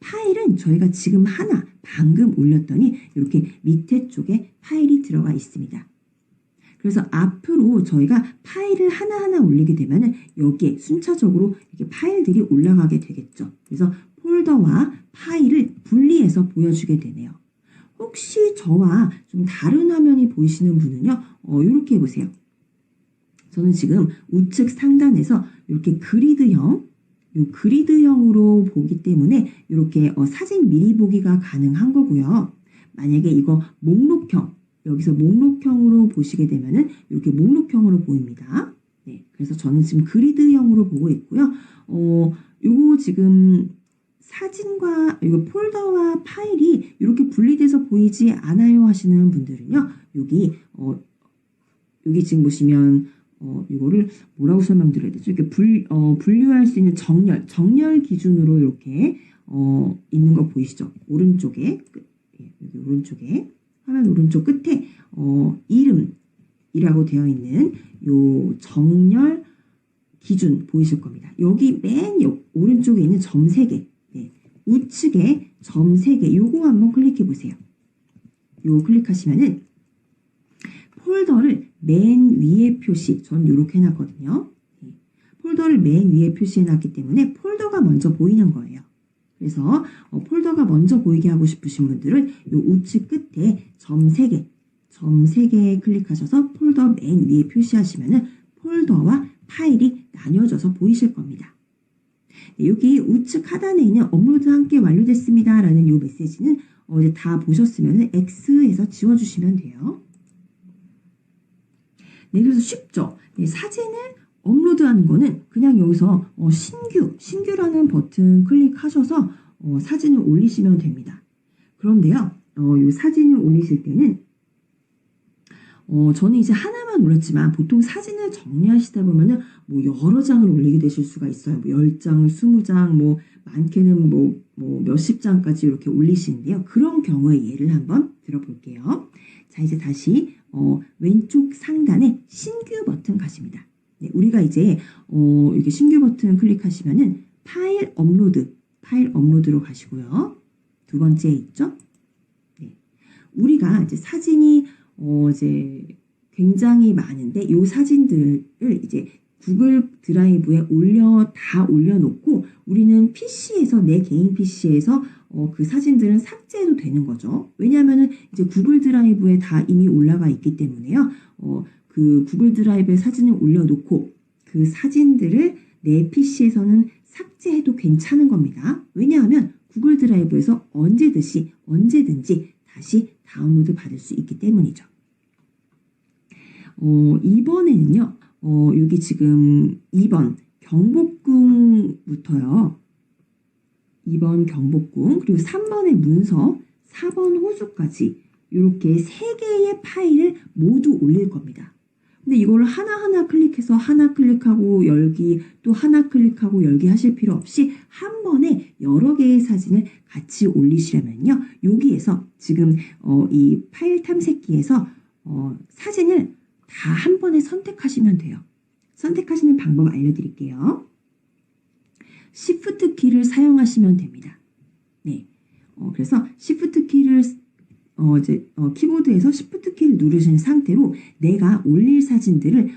파일은 저희가 지금 하나 방금 올렸더니 이렇게 밑에 쪽에 파일이 들어가 있습니다. 그래서 앞으로 저희가 파일을 하나하나 올리게 되면은 여기에 순차적으로 이렇게 파일들이 올라가게 되겠죠. 그래서 폴더와 파일을 분리해서 보여주게 되네요. 혹시 저와 좀 다른 화면이 보이시는 분은요, 이렇게 해보세요. 저는 지금 우측 상단에서 이렇게 그리드형, 요 그리드형으로 보기 때문에 이렇게 사진 미리 보기가 가능한 거고요. 만약에 이거 목록형, 여기서 목록형으로 보시게 되면은 이렇게 목록형으로 보입니다. 네, 그래서 저는 지금 그리드형으로 보고 있고요. 요거 지금 사진과 이거 폴더와 파일이 이렇게 분리돼서 보이지 않아요 하시는 분들은요. 여기 지금 보시면 이거를 뭐라고 설명드려야 되죠? 이렇게 분류할 수 있는 정렬 기준으로 이렇게 있는 거 보이시죠? 오른쪽에 여기 오른쪽에 화면 오른쪽 끝에 이름이라고 되어 있는 요 정렬 기준 보이실 겁니다. 여기 맨 오른쪽에 있는 점 3개, 네. 우측에 점 3개, 요거 한번 클릭해 보세요. 요거 클릭하시면은 폴더를 맨 위에 표시, 전 이렇게 해놨거든요. 네. 폴더를 맨 위에 표시해놨기 때문에 폴더가 먼저 보이는 거예요. 그래서 폴더가 먼저 보이게 하고 싶으신 분들은 요 우측 끝에 점 3개 클릭하셔서 폴더 맨 위에 표시하시면은 폴더와 파일이 나뉘어져서 보이실 겁니다. 네, 여기 우측 하단에 있는 업로드 함께 완료됐습니다 라는 이 메시지는 이제 다 보셨으면 X에서 지워주시면 돼요. 네, 그래서 쉽죠. 네, 사진을 업로드하는 거는 그냥 여기서 신규라는 버튼 클릭하셔서 사진을 올리시면 됩니다. 그런데요, 이 사진을 올리실 때는 저는 이제 하나만 올렸지만 보통 사진을 정리하시다 보면은 뭐 여러 장을 올리게 되실 수가 있어요. 뭐 10장, 20장, 뭐 많게는 뭐 몇십 장까지 이렇게 올리시는데요. 그런 경우의 예를 한번 들어볼게요. 자, 이제 다시 왼쪽 상단에 신규 버튼 가십니다. 네, 우리가 이제 이렇게 신규 버튼 클릭하시면은 파일 업로드로 가시고요. 두 번째 있죠? 네. 우리가 이제 사진이 이제 굉장히 많은데 이 사진들을 이제 구글 드라이브에 다 올려놓고 우리는 PC에서 내 개인 PC에서 그 사진들은 삭제해도 되는 거죠. 왜냐하면은 이제 구글 드라이브에 다 이미 올라가 있기 때문에요. 그 구글 드라이브에 사진을 올려놓고 그 사진들을 내 PC에서는 삭제해도 괜찮은 겁니다. 왜냐하면 구글 드라이브에서 언제든지 다시 다운로드 받을 수 있기 때문이죠. 이번에는요, 여기 지금 2번 경복궁부터요. 2번 경복궁, 그리고 3번의 문서, 4번 호수까지 이렇게 3개의 파일을 모두 올릴 겁니다. 근데 이걸 하나하나 클릭해서 하나 클릭하고 열기, 또 하나 클릭하고 열기 하실 필요 없이 한 번에 여러 개의 사진을 같이 올리시려면요. 여기에서 지금 이 파일 탐색기에서 사진을 다 한 번에 선택하시면 돼요. 선택하시는 방법 알려드릴게요. Shift 키를 사용하시면 됩니다. 네. 그래서 Shift 키를 키보드에서 Shift 키를 누르신 상태로 내가 올릴 사진들을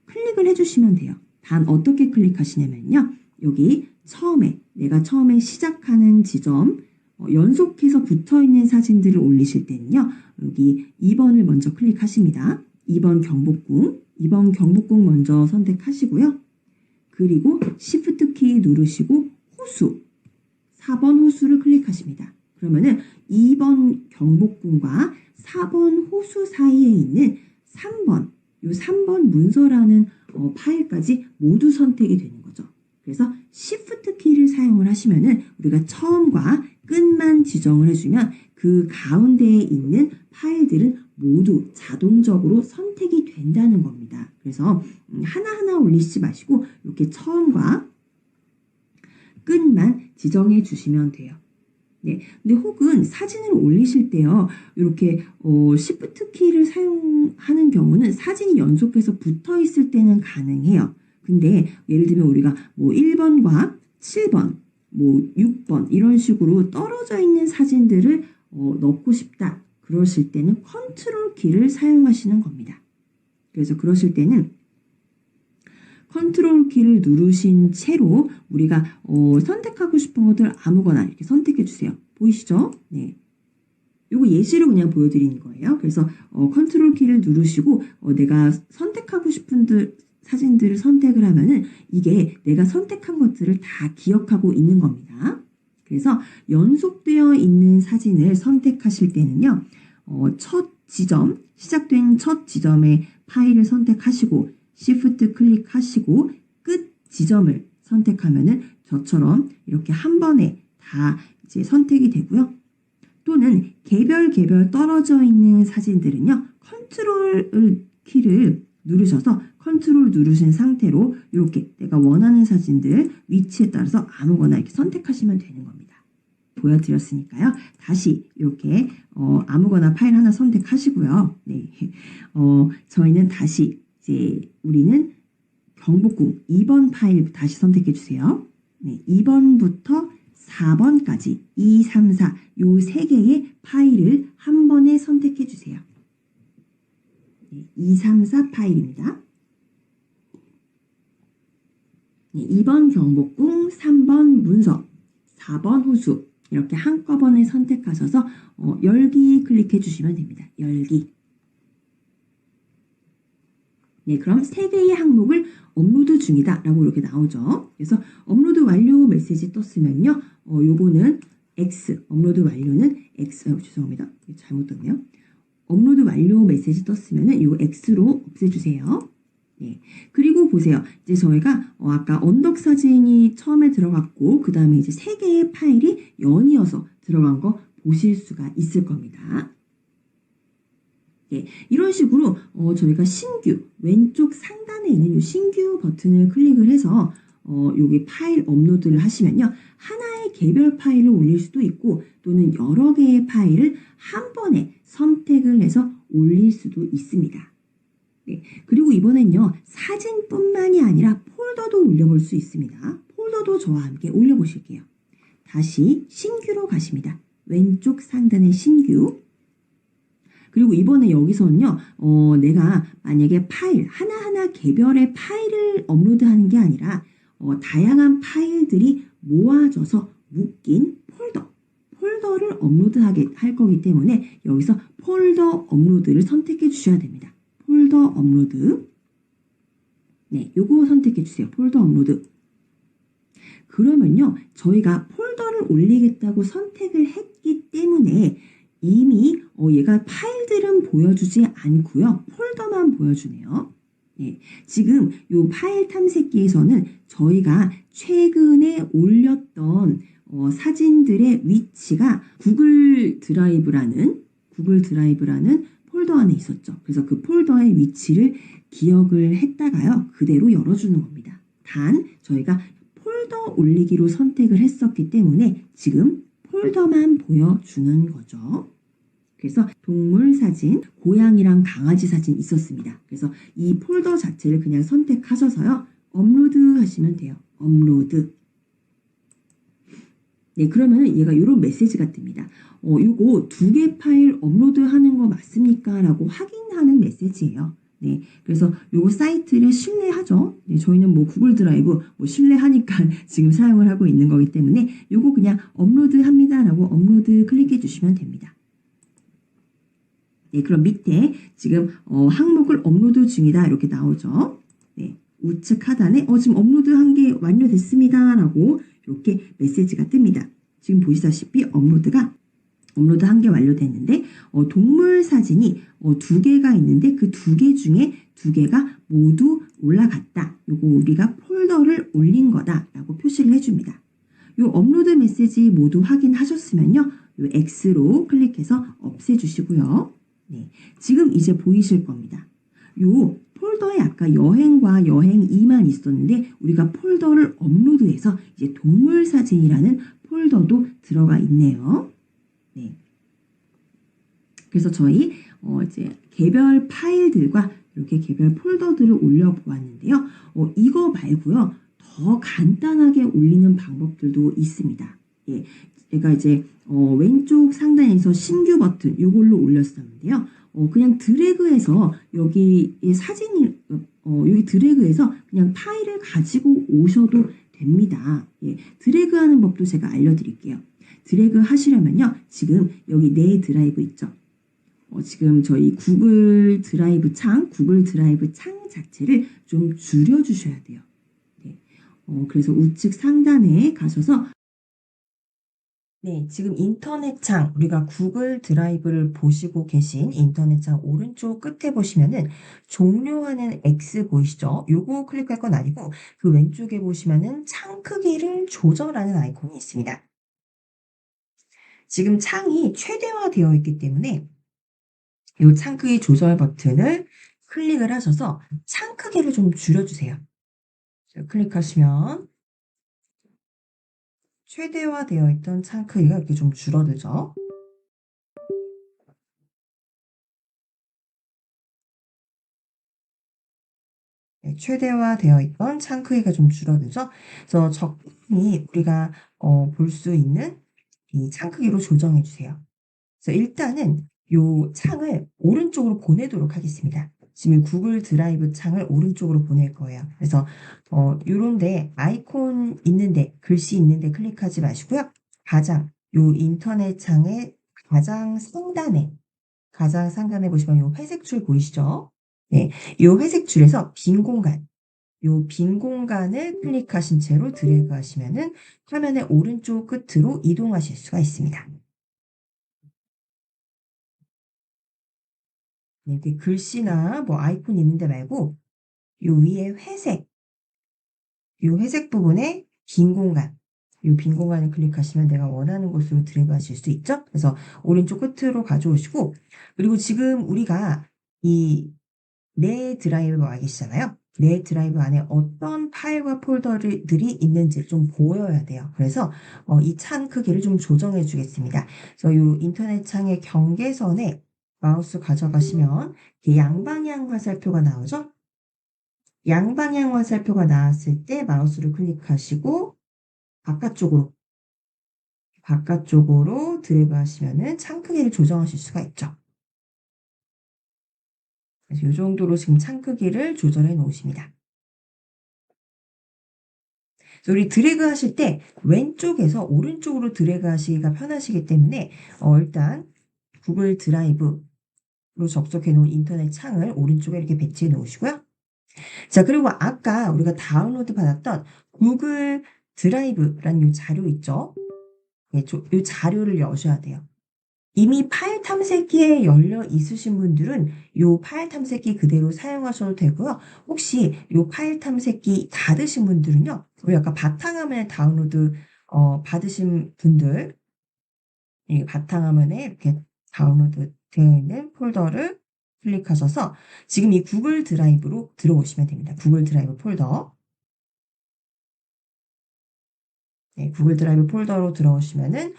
클릭을 해주시면 돼요. 단 어떻게 클릭하시냐면요. 여기 내가 처음에 시작하는 지점 연속해서 붙어있는 사진들을 올리실 때는요. 여기 2번을 먼저 클릭하십니다. 2번 경복궁 먼저 선택하시고요. 그리고 Shift 키 누르시고 4번 호수를 클릭하십니다. 그러면은 2번 경복궁과 4번 호수 사이에 있는 3번 문서라는 파일까지 모두 선택이 되는 거죠. 그래서 Shift 키를 사용을 하시면은 우리가 처음과 끝만 지정을 해주면 그 가운데에 있는 파일들은 모두 자동적으로 선택이 된다는 겁니다. 그래서 하나하나 올리시지 마시고 이렇게 처음과 끝만 지정해 주시면 돼요. 네. 근데 혹은 사진을 올리실 때요, 이렇게, Shift 키를 사용하는 경우는 사진이 연속해서 붙어 있을 때는 가능해요. 근데 예를 들면 우리가 뭐 1번과 7번, 뭐 6번 이런 식으로 떨어져 있는 사진들을 넣고 싶다. 그러실 때는 컨트롤 키를 사용하시는 겁니다. 그래서 그러실 때는 컨트롤 키를 누르신 채로 우리가 선택하고 싶은 것들 아무거나 이렇게 선택해 주세요. 보이시죠? 네. 요거 예시로 그냥 보여드리는 거예요. 그래서 컨트롤 키를 누르시고 내가 선택하고 싶은 사진들을 선택을 하면은 이게 내가 선택한 것들을 다 기억하고 있는 겁니다. 그래서 연속되어 있는 사진을 선택하실 때는요. 첫 지점, 시작된 첫 지점의 파일을 선택하시고 Shift 클릭하시고 끝 지점을 선택하면은 저처럼 이렇게 한 번에 다 이제 선택이 되고요. 또는 개별 떨어져 있는 사진들은요. 컨트롤 키를 누르셔서 컨트롤 누르신 상태로 이렇게 내가 원하는 사진들 위치에 따라서 아무거나 이렇게 선택하시면 되는 겁니다. 보여드렸으니까요. 다시 이렇게 아무거나 파일 하나 선택하시고요. 네. 저희는 다시 이제 우리는 경복궁 2번 파일 다시 선택해 주세요. 네, 2번부터 4번까지 2, 3, 4 요 세 개의 파일을 한 번에 선택해 주세요. 네, 2, 3, 4 파일입니다. 네, 2번 경복궁, 3번 문서, 4번 호수 이렇게 한꺼번에 선택하셔서 열기 클릭해 주시면 됩니다. 열기. 네, 그럼 세 개의 항목을 업로드 중이다 라고 이렇게 나오죠. 그래서 업로드 완료 메시지 떴으면요. 요거는 X, 업로드 완료는 X, 죄송합니다. 잘못 떴네요. 업로드 완료 메시지 떴으면은 요 X로 없애주세요. 네. 그리고 보세요. 이제 저희가 아까 언덕 사진이 처음에 들어갔고 그 다음에 이제 세 개의 파일이 연이어서 들어간 거 보실 수가 있을 겁니다. 예, 이런 식으로 저희가 신규 왼쪽 상단에 있는 이 신규 버튼을 클릭을 해서 여기 파일 업로드를 하시면요. 하나의 개별 파일을 올릴 수도 있고 또는 여러 개의 파일을 한 번에 선택을 해서 올릴 수도 있습니다. 네, 그리고 이번엔요. 사진뿐만이 아니라 폴더도 올려볼 수 있습니다. 폴더도 저와 함께 올려보실게요. 다시 신규로 가십니다. 왼쪽 상단의 신규. 그리고 이번에 여기서는요, 내가 만약에 파일, 하나하나 개별의 파일을 업로드하는 게 아니라, 다양한 파일들이 모아져서 묶인 폴더를 업로드하게 할 거기 때문에 여기서 폴더 업로드를 선택해 주셔야 됩니다. 폴더 업로드. 네, 요거 선택해 주세요. 폴더 업로드. 그러면요, 저희가 폴더를 올리겠다고 선택을 했기 때문에 이미 얘가 파일들은 보여주지 않고요. 폴더만 보여주네요. 네, 지금 이 파일 탐색기에서는 저희가 최근에 올렸던 사진들의 위치가 구글 드라이브라는 폴더 안에 있었죠. 그래서 그 폴더의 위치를 기억을 했다가요. 그대로 열어주는 겁니다. 단 저희가 폴더 올리기로 선택을 했었기 때문에 지금 폴더만 보여주는 거죠. 그래서 동물 사진, 고양이랑 강아지 사진 있었습니다. 그래서 이 폴더 자체를 그냥 선택하셔서요. 업로드 하시면 돼요. 업로드. 네, 그러면은 얘가 이런 메시지가 뜹니다. 요거 2개 파일 업로드 하는 거 맞습니까? 라고 확인하는 메시지예요. 네, 그래서 요거 사이트를 신뢰하죠. 네, 저희는 뭐 구글 드라이브 신뢰하니까 지금 사용을 하고 있는 거기 때문에 요거 그냥 업로드 합니다. 라고 업로드 클릭해 주시면 됩니다. 네, 그럼 밑에 지금 항목을 업로드 중이다 이렇게 나오죠. 네, 우측 하단에 지금 업로드한 게 완료됐습니다. 라고 이렇게 메시지가 뜹니다. 지금 보시다시피 업로드한 게 완료됐는데 동물 사진이 2개가 있는데 그 2개 중에 2개가 모두 올라갔다. 요거 우리가 폴더를 올린 거다 라고 표시를 해줍니다. 요 업로드 메시지 모두 확인하셨으면요. 요 X로 클릭해서 없애주시고요. 네, 지금 이제 보이실 겁니다. 요 폴더에 아까 여행과 여행 2만 있었는데 우리가 폴더를 업로드해서 이제 동물 사진이라는 폴더도 들어가 있네요. 네. 그래서 저희 이제 개별 파일들과 이렇게 개별 폴더들을 올려 보았는데요. 이거 말고요. 더 간단하게 올리는 방법들도 있습니다. 예. 제가 이제 왼쪽 상단에서 신규 버튼 이걸로 올렸었는데요. 그냥 드래그해서 여기 사진이 여기 드래그해서 그냥 파일을 가지고 오셔도 됩니다. 예, 드래그하는 법도 제가 알려드릴게요. 드래그 하시려면요. 지금 여기 내 드라이브 있죠. 지금 저희 구글 드라이브 창 자체를 좀 줄여주셔야 돼요. 네. 그래서 우측 상단에 가셔서 네, 지금 인터넷 창, 우리가 구글 드라이브를 보시고 계신 인터넷 창 오른쪽 끝에 보시면은 종료하는 X 보이시죠? 요거 클릭할 건 아니고 그 왼쪽에 보시면은 창 크기를 조절하는 아이콘이 있습니다. 지금 창이 최대화되어 있기 때문에 이 창 크기 조절 버튼을 클릭을 하셔서 창 크기를 좀 줄여주세요. 클릭하시면 최대화되어 있던 창 크기가 이렇게 좀 줄어들죠. 네, 최대화되어 있던 창 크기가 좀 줄어들죠. 그래서 적당히 우리가 볼 수 있는 이 창 크기로 조정해 주세요. 그래서 일단은 요 창을 오른쪽으로 보내도록 하겠습니다. 지금 구글 드라이브 창을 오른쪽으로 보낼 거예요. 그래서 요런데 아이콘 있는데 글씨 있는데 클릭하지 마시고요. 가장 요 인터넷 창의 가장 상단에 보시면 요 회색 줄 보이시죠? 네. 요 회색 줄에서 요 빈 공간을 클릭하신 채로 드래그 하시면은 화면의 오른쪽 끝으로 이동하실 수가 있습니다. 네, 이렇게 글씨나 뭐 아이콘 있는데 말고 요 위에 요 회색 부분에 요 빈 공간을 클릭하시면 내가 원하는 곳으로 드래그 하실 수 있죠? 그래서 오른쪽 끝으로 가져오시고, 그리고 지금 우리가 이 내 드라이브 와 계시잖아요. 내 드라이브 안에 어떤 파일과 폴더들이 있는지 좀 보여야 돼요. 그래서 이 창 크기를 좀 조정해 주겠습니다. 그래서 요 인터넷 창의 경계선에 마우스 가져가시면 이렇게 양방향 화살표가 나오죠? 양방향 화살표가 나왔을 때 마우스를 클릭하시고 바깥쪽으로 드래그 하시면은 창 크기를 조정하실 수가 있죠. 그래서 요 정도로 지금 창 크기를 조절해 놓으십니다. 그래서 우리 드래그 하실 때 왼쪽에서 오른쪽으로 드래그 하시기가 편하시기 때문에 일단 구글 드라이브로 접속해 놓은 인터넷 창을 오른쪽에 이렇게 배치해 놓으시고요. 자, 그리고 아까 우리가 다운로드 받았던 구글 드라이브라는 요 자료 있죠? 네, 요 자료를 여셔야 돼요. 이미 파일 탐색기에 열려 있으신 분들은 요 파일 탐색기 그대로 사용하셔도 되고요. 혹시 요 파일 탐색기 닫으신 분들은요. 우리 아까 바탕화면에 다운로드 받으신 분들 이 바탕화면에 이렇게 다운로드 되어 있는 폴더를 클릭하셔서 지금 이 구글 드라이브로 들어오시면 됩니다. 구글 드라이브 폴더. 네, 구글 드라이브 폴더로 들어오시면은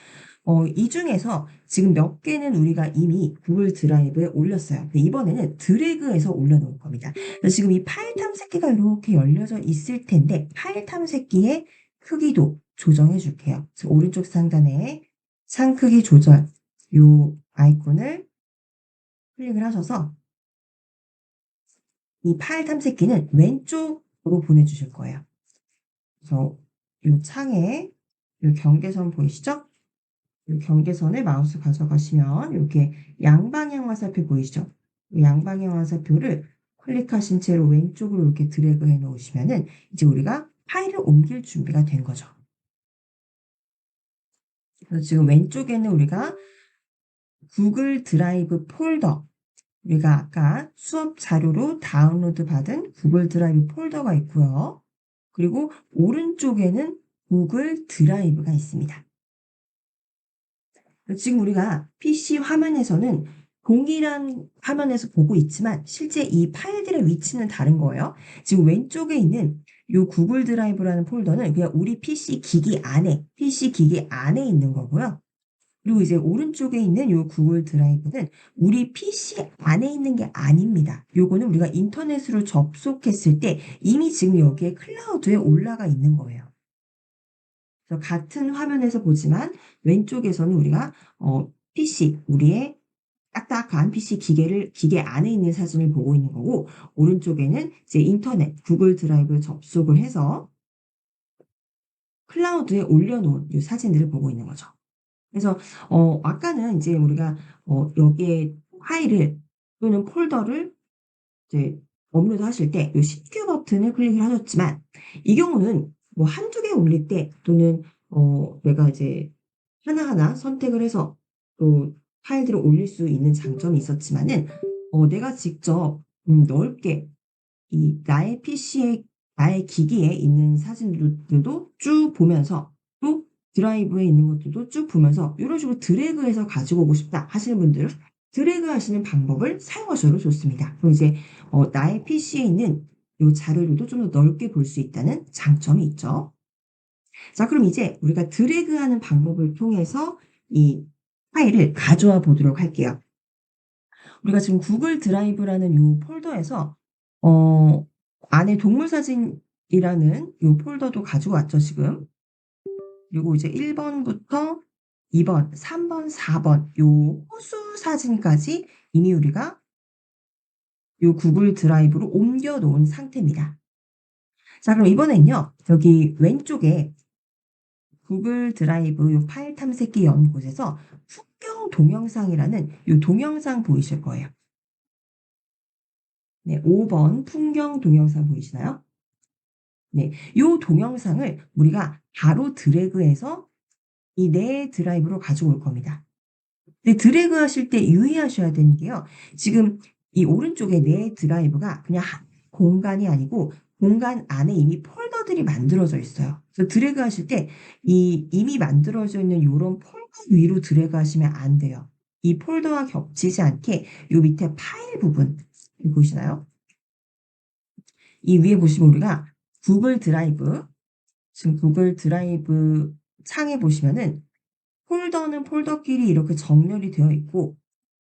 이 중에서 지금 몇 개는 우리가 이미 구글 드라이브에 올렸어요. 근데 이번에는 드래그해서 올려놓을 겁니다. 그래서 지금 이 파일 탐색기가 이렇게 열려져 있을 텐데 파일 탐색기의 크기도 조정해 줄게요. 그래서 오른쪽 상단에 창 크기 조절 요 아이콘을 클릭을 하셔서 이 파일 탐색기는 왼쪽으로 보내주실 거예요. 그래서 요 창에 요 경계선 보이시죠? 이 경계선에 마우스 가져가시면 이렇게 양방향 화살표 보이시죠? 이 양방향 화살표를 클릭하신 채로 왼쪽으로 이렇게 드래그 해 놓으시면은 이제 우리가 파일을 옮길 준비가 된 거죠. 그래서 지금 왼쪽에는 우리가 구글 드라이브 폴더, 우리가 아까 수업 자료로 다운로드 받은 구글 드라이브 폴더가 있고요. 그리고 오른쪽에는 구글 드라이브가 있습니다. 지금 우리가 PC 화면에서는 동일한 화면에서 보고 있지만 실제 이 파일들의 위치는 다른 거예요. 지금 왼쪽에 있는 요 구글 드라이브라는 폴더는 그냥 우리 PC 기기 안에 있는 거고요. 그리고 이제 오른쪽에 있는 요 구글 드라이브는 우리 PC 안에 있는 게 아닙니다. 요거는 우리가 인터넷으로 접속했을 때 이미 지금 여기에 클라우드에 올라가 있는 거예요. 그래서 같은 화면에서 보지만 왼쪽에서는 우리가 PC 우리의 딱딱한 PC 기계 안에 있는 사진을 보고 있는 거고 오른쪽에는 이제 인터넷 구글 드라이브 접속을 해서 클라우드에 올려놓은 이 사진들을 보고 있는 거죠. 그래서 아까는 이제 우리가 여기에 파일을 또는 폴더를 이제 업로드하실 때 요 신규 버튼을 클릭을 하셨지만 이 경우는 뭐 1-2개 올릴 때 또는 내가 이제 하나하나 선택을 해서 또 파일들을 올릴 수 있는 장점이 있었지만은 내가 직접 넓게 이 나의 PC에 나의 기기에 있는 사진들도 쭉 보면서 또 드라이브에 있는 것들도 쭉 보면서 요런 식으로 드래그해서 가지고 오고 싶다 하시는 분들은 드래그하시는 방법을 사용하셔도 좋습니다. 그럼 이제 나의 PC에 있는 요 자료들도 좀 더 넓게 볼 수 있다는 장점이 있죠. 자, 그럼 이제 우리가 드래그하는 방법을 통해서 이 파일을 가져와 보도록 할게요. 우리가 지금 구글 드라이브라는 요 폴더에서 어 안에 동물 사진이라는 요 폴더도 가지고 왔죠, 지금. 그리고 이제 1 번부터 2 번, 3 번, 4번 요 호수 사진까지 이미 우리가 요 구글 드라이브로 옮겨 놓은 상태입니다. 자, 그럼 이번엔요. 여기 왼쪽에 구글 드라이브 요 파일 탐색기 연 곳에서 풍경 동영상이라는 요 동영상 보이실 거예요. 네, 5 번 풍경 동영상 보이시나요? 네. 요 동영상을 우리가 바로 드래그해서 이 내 드라이브로 가지고 올 겁니다. 근데 드래그하실 때 유의하셔야 되는 게요. 지금 이 오른쪽에 내 드라이브가 그냥 한 공간이 아니고 공간 안에 이미 폴더들이 만들어져 있어요. 그래서 드래그하실 때 이 이미 만들어져 있는 요런 폴더 위로 드래그하시면 안 돼요. 이 폴더와 겹치지 않게 요 밑에 파일 부분 보이시나요? 이 위에 보시면 우리가 구글 드라이브 지금 구글 드라이브 창에 보시면은 폴더는 폴더끼리 이렇게 정렬이 되어 있고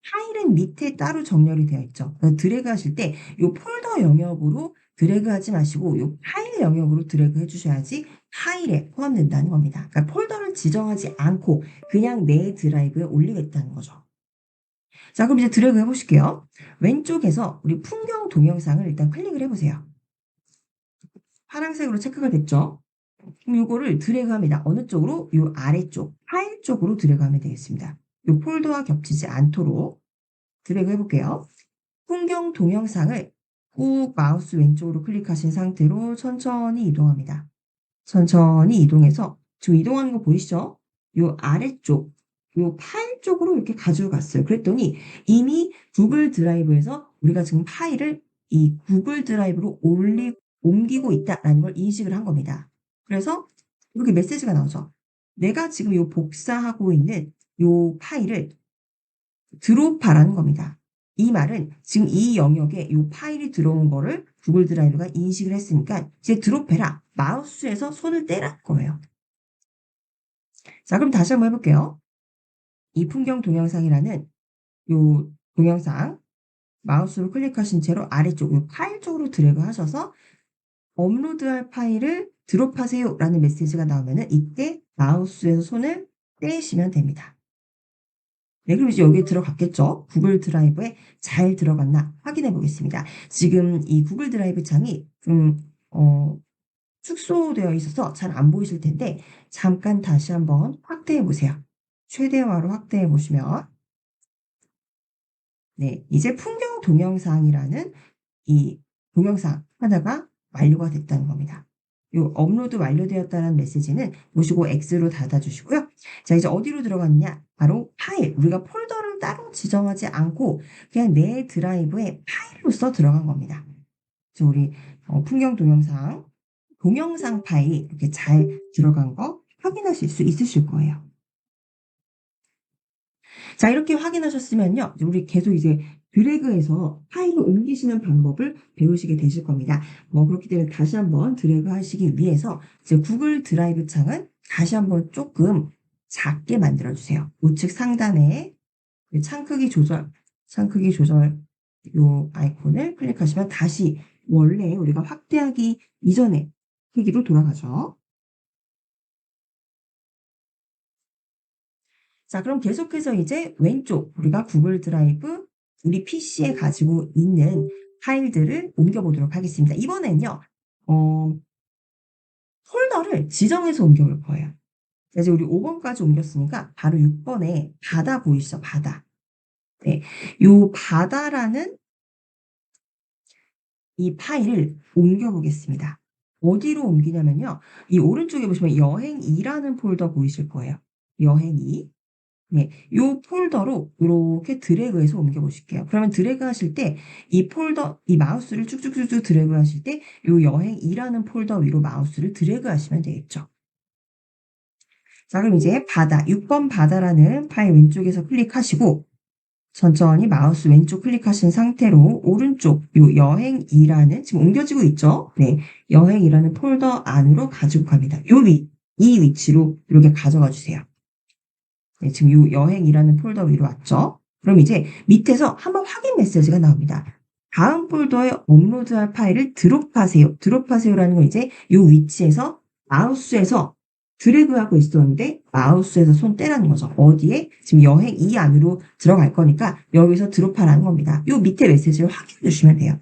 파일은 밑에 따로 정렬이 되어 있죠. 드래그하실 때 요 폴더 영역으로 드래그하지 마시고 요 파일 영역으로 드래그해 주셔야지 파일에 포함된다는 겁니다. 그러니까 폴더를 지정하지 않고 그냥 내 드라이브에 올리겠다는 거죠. 자, 그럼 이제 드래그 해 보실게요. 왼쪽에서 우리 풍경 동영상을 일단 클릭을 해 보세요. 파란색으로 체크가 됐죠? 그럼 요거를 드래그합니다. 어느 쪽으로? 요 아래쪽 파일 쪽으로 드래그하면 되겠습니다. 요 폴더와 겹치지 않도록 드래그 해 볼게요. 풍경 동영상을 꾹 마우스 왼쪽으로 클릭하신 상태로 천천히 이동합니다. 천천히 이동해서 지금 이동하는 거 보이시죠? 요 아래쪽 요 파일 쪽으로 이렇게 가지고 갔어요. 그랬더니 이미 구글 드라이브에서 우리가 지금 파일을 이 구글 드라이브로 옮기고 있다라는 걸 인식을 한 겁니다. 그래서 이렇게 메시지가 나오죠. 내가 지금 요 복사하고 있는 요 파일을 드롭하라는 겁니다. 이 말은 지금 이 영역에 요 파일이 들어온 거를 구글 드라이브가 인식을 했으니까 이제 드롭해라. 마우스에서 손을 떼라는 거예요. 자, 그럼 다시 한번 해 볼게요. 이 풍경 동영상이라는 요 동영상 마우스로 클릭하신 채로 아래쪽 요 파일 쪽으로 드래그 하셔서 업로드할 파일을 드롭하세요라는 메시지가 나오면은 이때 마우스에서 손을 떼시면 됩니다. 네, 그럼 이제 여기에 들어갔겠죠? 구글 드라이브에 잘 들어갔나 확인해 보겠습니다. 지금 이 구글 드라이브 창이 축소되어 있어서 잘 안 보이실 텐데 잠깐 다시 한번 확대해 보세요. 최대화로 확대해 보시면 네, 이제 풍경 동영상이라는 이 동영상 하나가 완료가 됐다는 겁니다. 요 업로드 완료되었다는 메시지는 보시고 X로 닫아 주시고요. 자, 이제 어디로 들어갔냐? 바로 파일. 우리가 폴더를 따로 지정하지 않고 그냥 내 드라이브에 파일로써 들어간 겁니다. 그래서 우리 풍경 동영상, 동영상 파일이 이렇게 잘 들어간 거 확인하실 수 있으실 거예요. 자, 이렇게 확인하셨으면요. 이제 우리 계속 이제 드래그해서 파일을 옮기시는 방법을 배우시게 되실 겁니다. 그렇기 때문에 다시 한번 드래그 하시기 위해서 이제 구글 드라이브 창은 다시 한번 조금 작게 만들어 주세요. 우측 상단에 그 창 크기 조절 요 아이콘을 클릭하시면 다시 원래 우리가 확대하기 이전의 크기로 돌아가죠. 자, 그럼 계속해서 이제 왼쪽 우리가 구글 드라이브 우리 PC에 가지고 있는 파일들을 옮겨 보도록 하겠습니다. 이번엔요. 어 폴더를 지정해서 옮겨 볼 거예요. 이제 우리 5번까지 옮겼으니까 바로 6번에 바다 보이시죠? 바다. 네. 요 바다라는 이 파일을 옮겨 보겠습니다. 어디로 옮기냐면요. 이 오른쪽에 보시면 여행 2라는 폴더 보이실 거예요. 여행 2. 네. 요 폴더로 요렇게 드래그해서 옮겨 보실게요. 그러면 드래그 하실 때 이 폴더 이 마우스를 쭉쭉쭉쭉 드래그 하실 때 요 여행 2라는 폴더 위로 마우스를 드래그 하시면 되겠죠. 자, 그럼 이제 바다 6번 바다라는 파일 왼쪽에서 클릭하시고 천천히 마우스 왼쪽 클릭하신 상태로 오른쪽 요 여행이라는 지금 옮겨지고 있죠? 네. 여행이라는 폴더 안으로 가지고 갑니다. 이 위치로 이렇게 가져가 주세요. 네, 지금 요 여행이라는 폴더 위로 왔죠? 그럼 이제 밑에서 한번 확인 메시지가 나옵니다. 다음 폴더에 업로드할 파일을 드롭하세요. 드롭하세요라는 건 이제 요 위치에서 마우스에서 드래그하고 있었는데 마우스에서 손 떼라는 거죠. 어디에? 지금 여행 이 안으로 들어갈 거니까 여기서 드롭하라는 겁니다. 요 밑에 메시지를 확인해 주시면 돼요.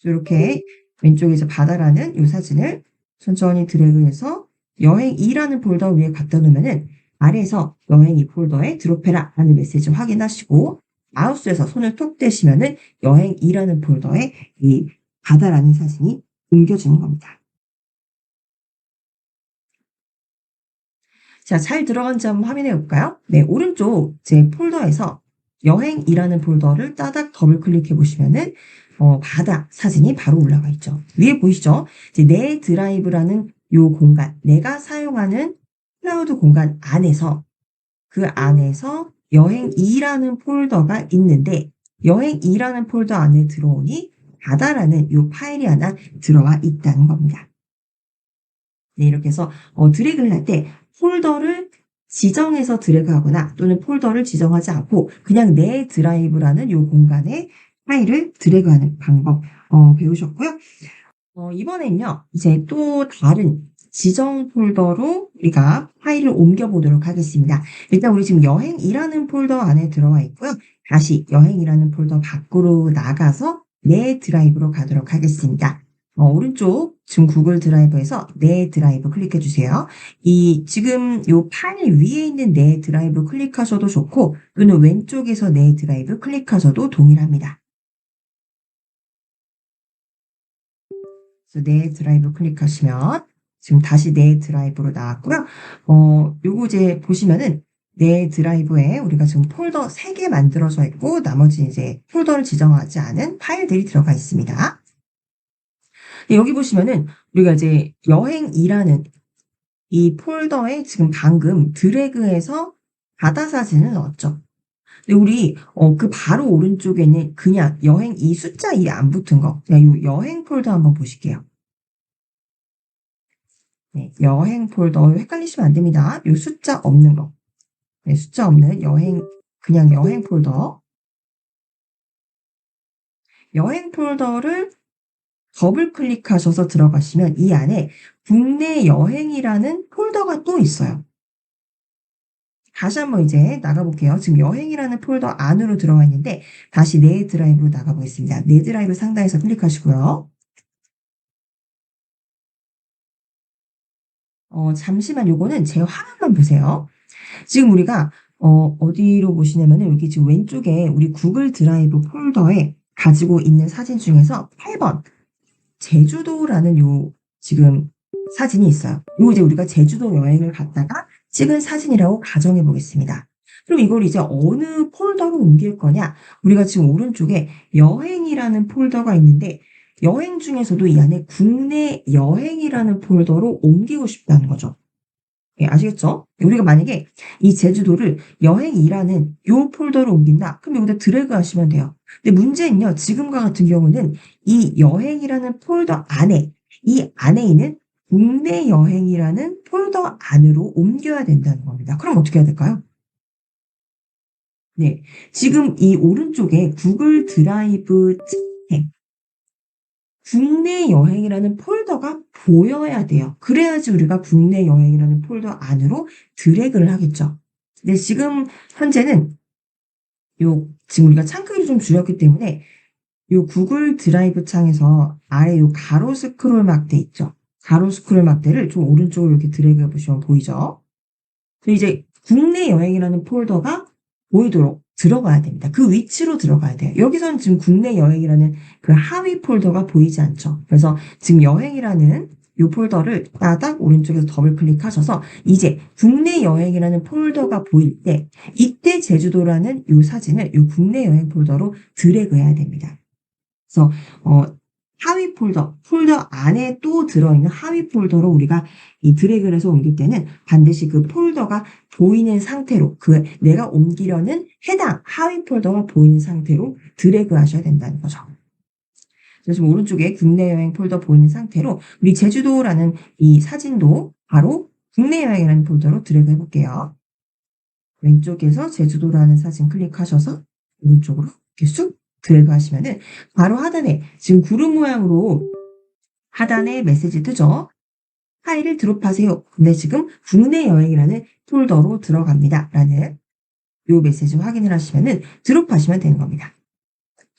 이렇게 왼쪽에 이제 바다라는 요 사진을 천천히 드래그해서 여행 2라는 폴더 위에 갖다 놓으면은 아래에서 여행 2 폴더에 드롭해라 라는 메시지 확인하시고 마우스에서 손을 톡 대시면은 여행 2라는 폴더에 이 바다라는 사진이 옮겨지는 겁니다. 자, 잘 들어간지 한번 확인해 볼까요? 네, 오른쪽 제 폴더에서 여행이라는 폴더를 따닥 더블 클릭해 보시면은 바다 사진이 바로 올라가 있죠. 위에 보이시죠? 이제 내 드라이브라는 요 공간, 내가 사용하는 클라우드 공간 안에서 그 안에서 여행2라는 폴더가 있는데 여행2라는 폴더 안에 들어오니 바다라는 요 파일이 하나 들어와 있다는 겁니다. 네, 이렇게 해서 드래그를 할 때 폴더를 지정해서 드래그하거나 또는 폴더를 지정하지 않고 그냥 내 드라이브라는 요 공간에 파일을 드래그하는 방법 배우셨고요. 이번에는요. 이제 또 다른 지정 폴더로 우리가 파일을 옮겨 보도록 하겠습니다. 일단 우리 지금 여행이라는 폴더 안에 들어와 있고요. 다시 여행이라는 폴더 밖으로 나가서 내 드라이브로 가도록 하겠습니다. 오른쪽 지금 구글 드라이브에서 내 드라이브 클릭해 주세요. 지금 요 파일 위에 있는 내 드라이브 클릭하셔도 좋고 또는 왼쪽에서 내 드라이브 클릭하셔도 동일합니다. 그래서 내 드라이브 클릭하시면 지금 다시 내 드라이브로 나왔고요. 요거 이제 보시면은 내 드라이브에 우리가 지금 폴더 3개 만들어져 있고 나머지 이제 폴더를 지정하지 않은 파일들이 들어가 있습니다. 네, 여기 보시면은 우리가 이제 여행이라는 이 폴더에 지금 방금 드래그해서 바다 사진을 넣었죠. 근데 우리 그 바로 오른쪽에는 그냥 여행 이 숫자 2 안 붙은 거 그냥 요 여행 폴더 한번 보실게요. 네, 여행 폴더 헷갈리시면 안 됩니다. 요 숫자 없는 거. 네, 숫자 없는 그냥 여행 폴더. 여행 폴더를 더블 클릭하셔서 들어가시면 이 안에 국내 여행이라는 폴더가 또 있어요. 다시 한번 이제 나가볼게요. 지금 여행이라는 폴더 안으로 들어와 있는데 다시 내 드라이브로 나가보겠습니다. 내 드라이브 상단에서 클릭하시고요. 잠시만 요거는 제 화면만 보세요. 지금 우리가 어디로 보시냐면은 여기 지금 왼쪽에 우리 구글 드라이브 폴더에 가지고 있는 사진 중에서 8번 제주도라는 요 지금 사진이 있어요. 요 이제 우리가 제주도 여행을 갔다가 찍은 사진이라고 가정해 보겠습니다. 그럼 이걸 이제 어느 폴더로 옮길 거냐? 우리가 지금 오른쪽에 여행이라는 폴더가 있는데 여행 중에서도 이 안에 국내 여행이라는 폴더로 옮기고 싶다는 거죠. 예, 아시겠죠? 우리가 만약에 이 제주도를 여행이라는 요 폴더로 옮긴다. 그럼 여기다 드래그 하시면 돼요. 근데 문제는요. 지금과 같은 경우는 이 여행이라는 폴더 안에 이 안에 있는 국내 여행이라는 폴더 안으로 옮겨야 된다는 겁니다. 그럼 어떻게 해야 될까요? 네. 지금 이 오른쪽에 구글 드라이브 탭 국내 여행이라는 폴더가 보여야 돼요. 그래야지 우리가 국내 여행이라는 폴더 안으로 드래그를 하겠죠. 근데 지금 현재는 지금 우리가 창 크기를 좀 줄였기 때문에 요 구글 드라이브 창에서 아래 요 가로 스크롤 막 돼 있죠. 가로 스크롤 막대를 좀 오른쪽으로 이렇게 드래그 해 보시면 보이죠? 그리고 이제 국내 여행이라는 폴더가 보이도록 들어가야 됩니다. 그 위치로 들어가야 돼요. 여기서는 지금 국내 여행이라는 그 하위 폴더가 보이지 않죠. 그래서 지금 여행이라는 요 폴더를 따닥 오른쪽에서 더블 클릭하셔서 이제 국내 여행이라는 폴더가 보일 때 이때 제주도라는 요 사진을 요 국내 여행 폴더로 드래그해야 됩니다. 그래서 하위 폴더 안에 또 들어있는 하위 폴더로 우리가 이 드래그를 해서 옮길 때는 반드시 그 폴더가 보이는 상태로 내가 옮기려는 해당 하위 폴더가 보이는 상태로 드래그 하셔야 된다는 거죠. 그래서 오른쪽에 국내 여행 폴더 보이는 상태로 우리 제주도라는 이 사진도 바로 국내 여행이라는 폴더로 드래그 해볼게요. 왼쪽에서 제주도라는 사진 클릭하셔서 오른쪽으로 이렇게 쑥 드래그 하시면은 바로 하단에 지금 구름 모양으로 하단에 메시지 뜨죠. 파일을 드롭하세요. 근데 지금 국내 여행이라는 폴더로 들어갑니다. 라는 요 메시지 확인을 하시면은 드롭하시면 되는 겁니다.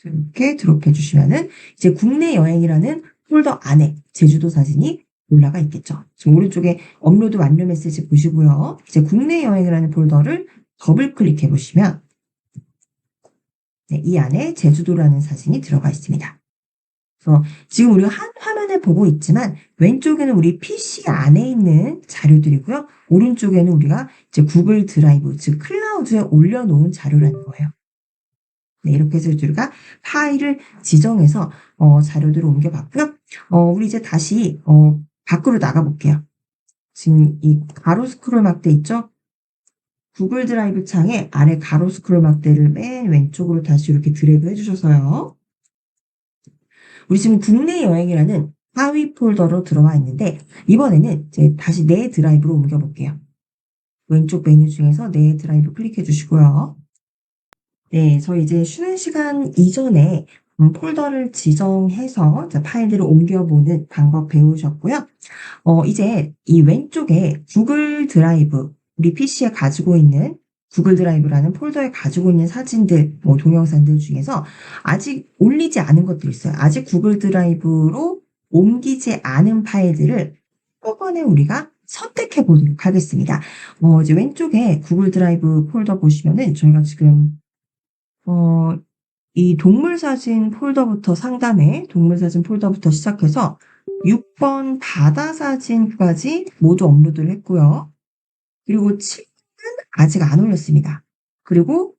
이렇게 드롭해 주시면은 이제 국내 여행이라는 폴더 안에 제주도 사진이 올라가 있겠죠. 지금 오른쪽에 업로드 완료 메시지 보시고요. 이제 국내 여행이라는 폴더를 더블 클릭해 보시면 네, 이 안에 제주도라는 사진이 들어가 있습니다. 그래서 지금 우리가 한 화면을 보고 있지만 왼쪽에는 우리 PC 안에 있는 자료들이고요. 오른쪽에는 우리가 이제 구글 드라이브, 즉 클라우드에 올려놓은 자료라는 거예요. 네, 이렇게 해서 우리가 파일을 지정해서 자료들을 옮겨봤고요. 우리 이제 다시 밖으로 나가 볼게요. 지금 이 가로 스크롤 막대 있죠? 구글 드라이브 창에 아래 가로 스크롤 막대를 맨 왼쪽으로 다시 이렇게 드래그 해주셔서요. 우리 지금 국내 여행이라는 하위 폴더로 들어와 있는데 이번에는 이제 다시 내 드라이브로 옮겨 볼게요. 왼쪽 메뉴 중에서 내 드라이브 클릭해 주시고요. 네, 저희 이제 쉬는 시간 이전에 폴더를 지정해서 이제 파일들을 옮겨보는 방법 배우셨고요. 이제 이 왼쪽에 구글 드라이브, 우리 PC에 가지고 있는 구글 드라이브라는 폴더에 가지고 있는 사진들, 뭐 동영상들 중에서 아직 올리지 않은 것들이 있어요. 아직 구글 드라이브로 옮기지 않은 파일들을 한꺼번에 우리가 선택해 보도록 하겠습니다. 이제 왼쪽에 구글 드라이브 폴더 보시면은 저희가 지금 이 동물 사진 폴더부터 상단에 동물 사진 폴더부터 시작해서 6번 바다 사진까지 모두 업로드를 했고요. 그리고 7번은 아직 안 올렸습니다. 그리고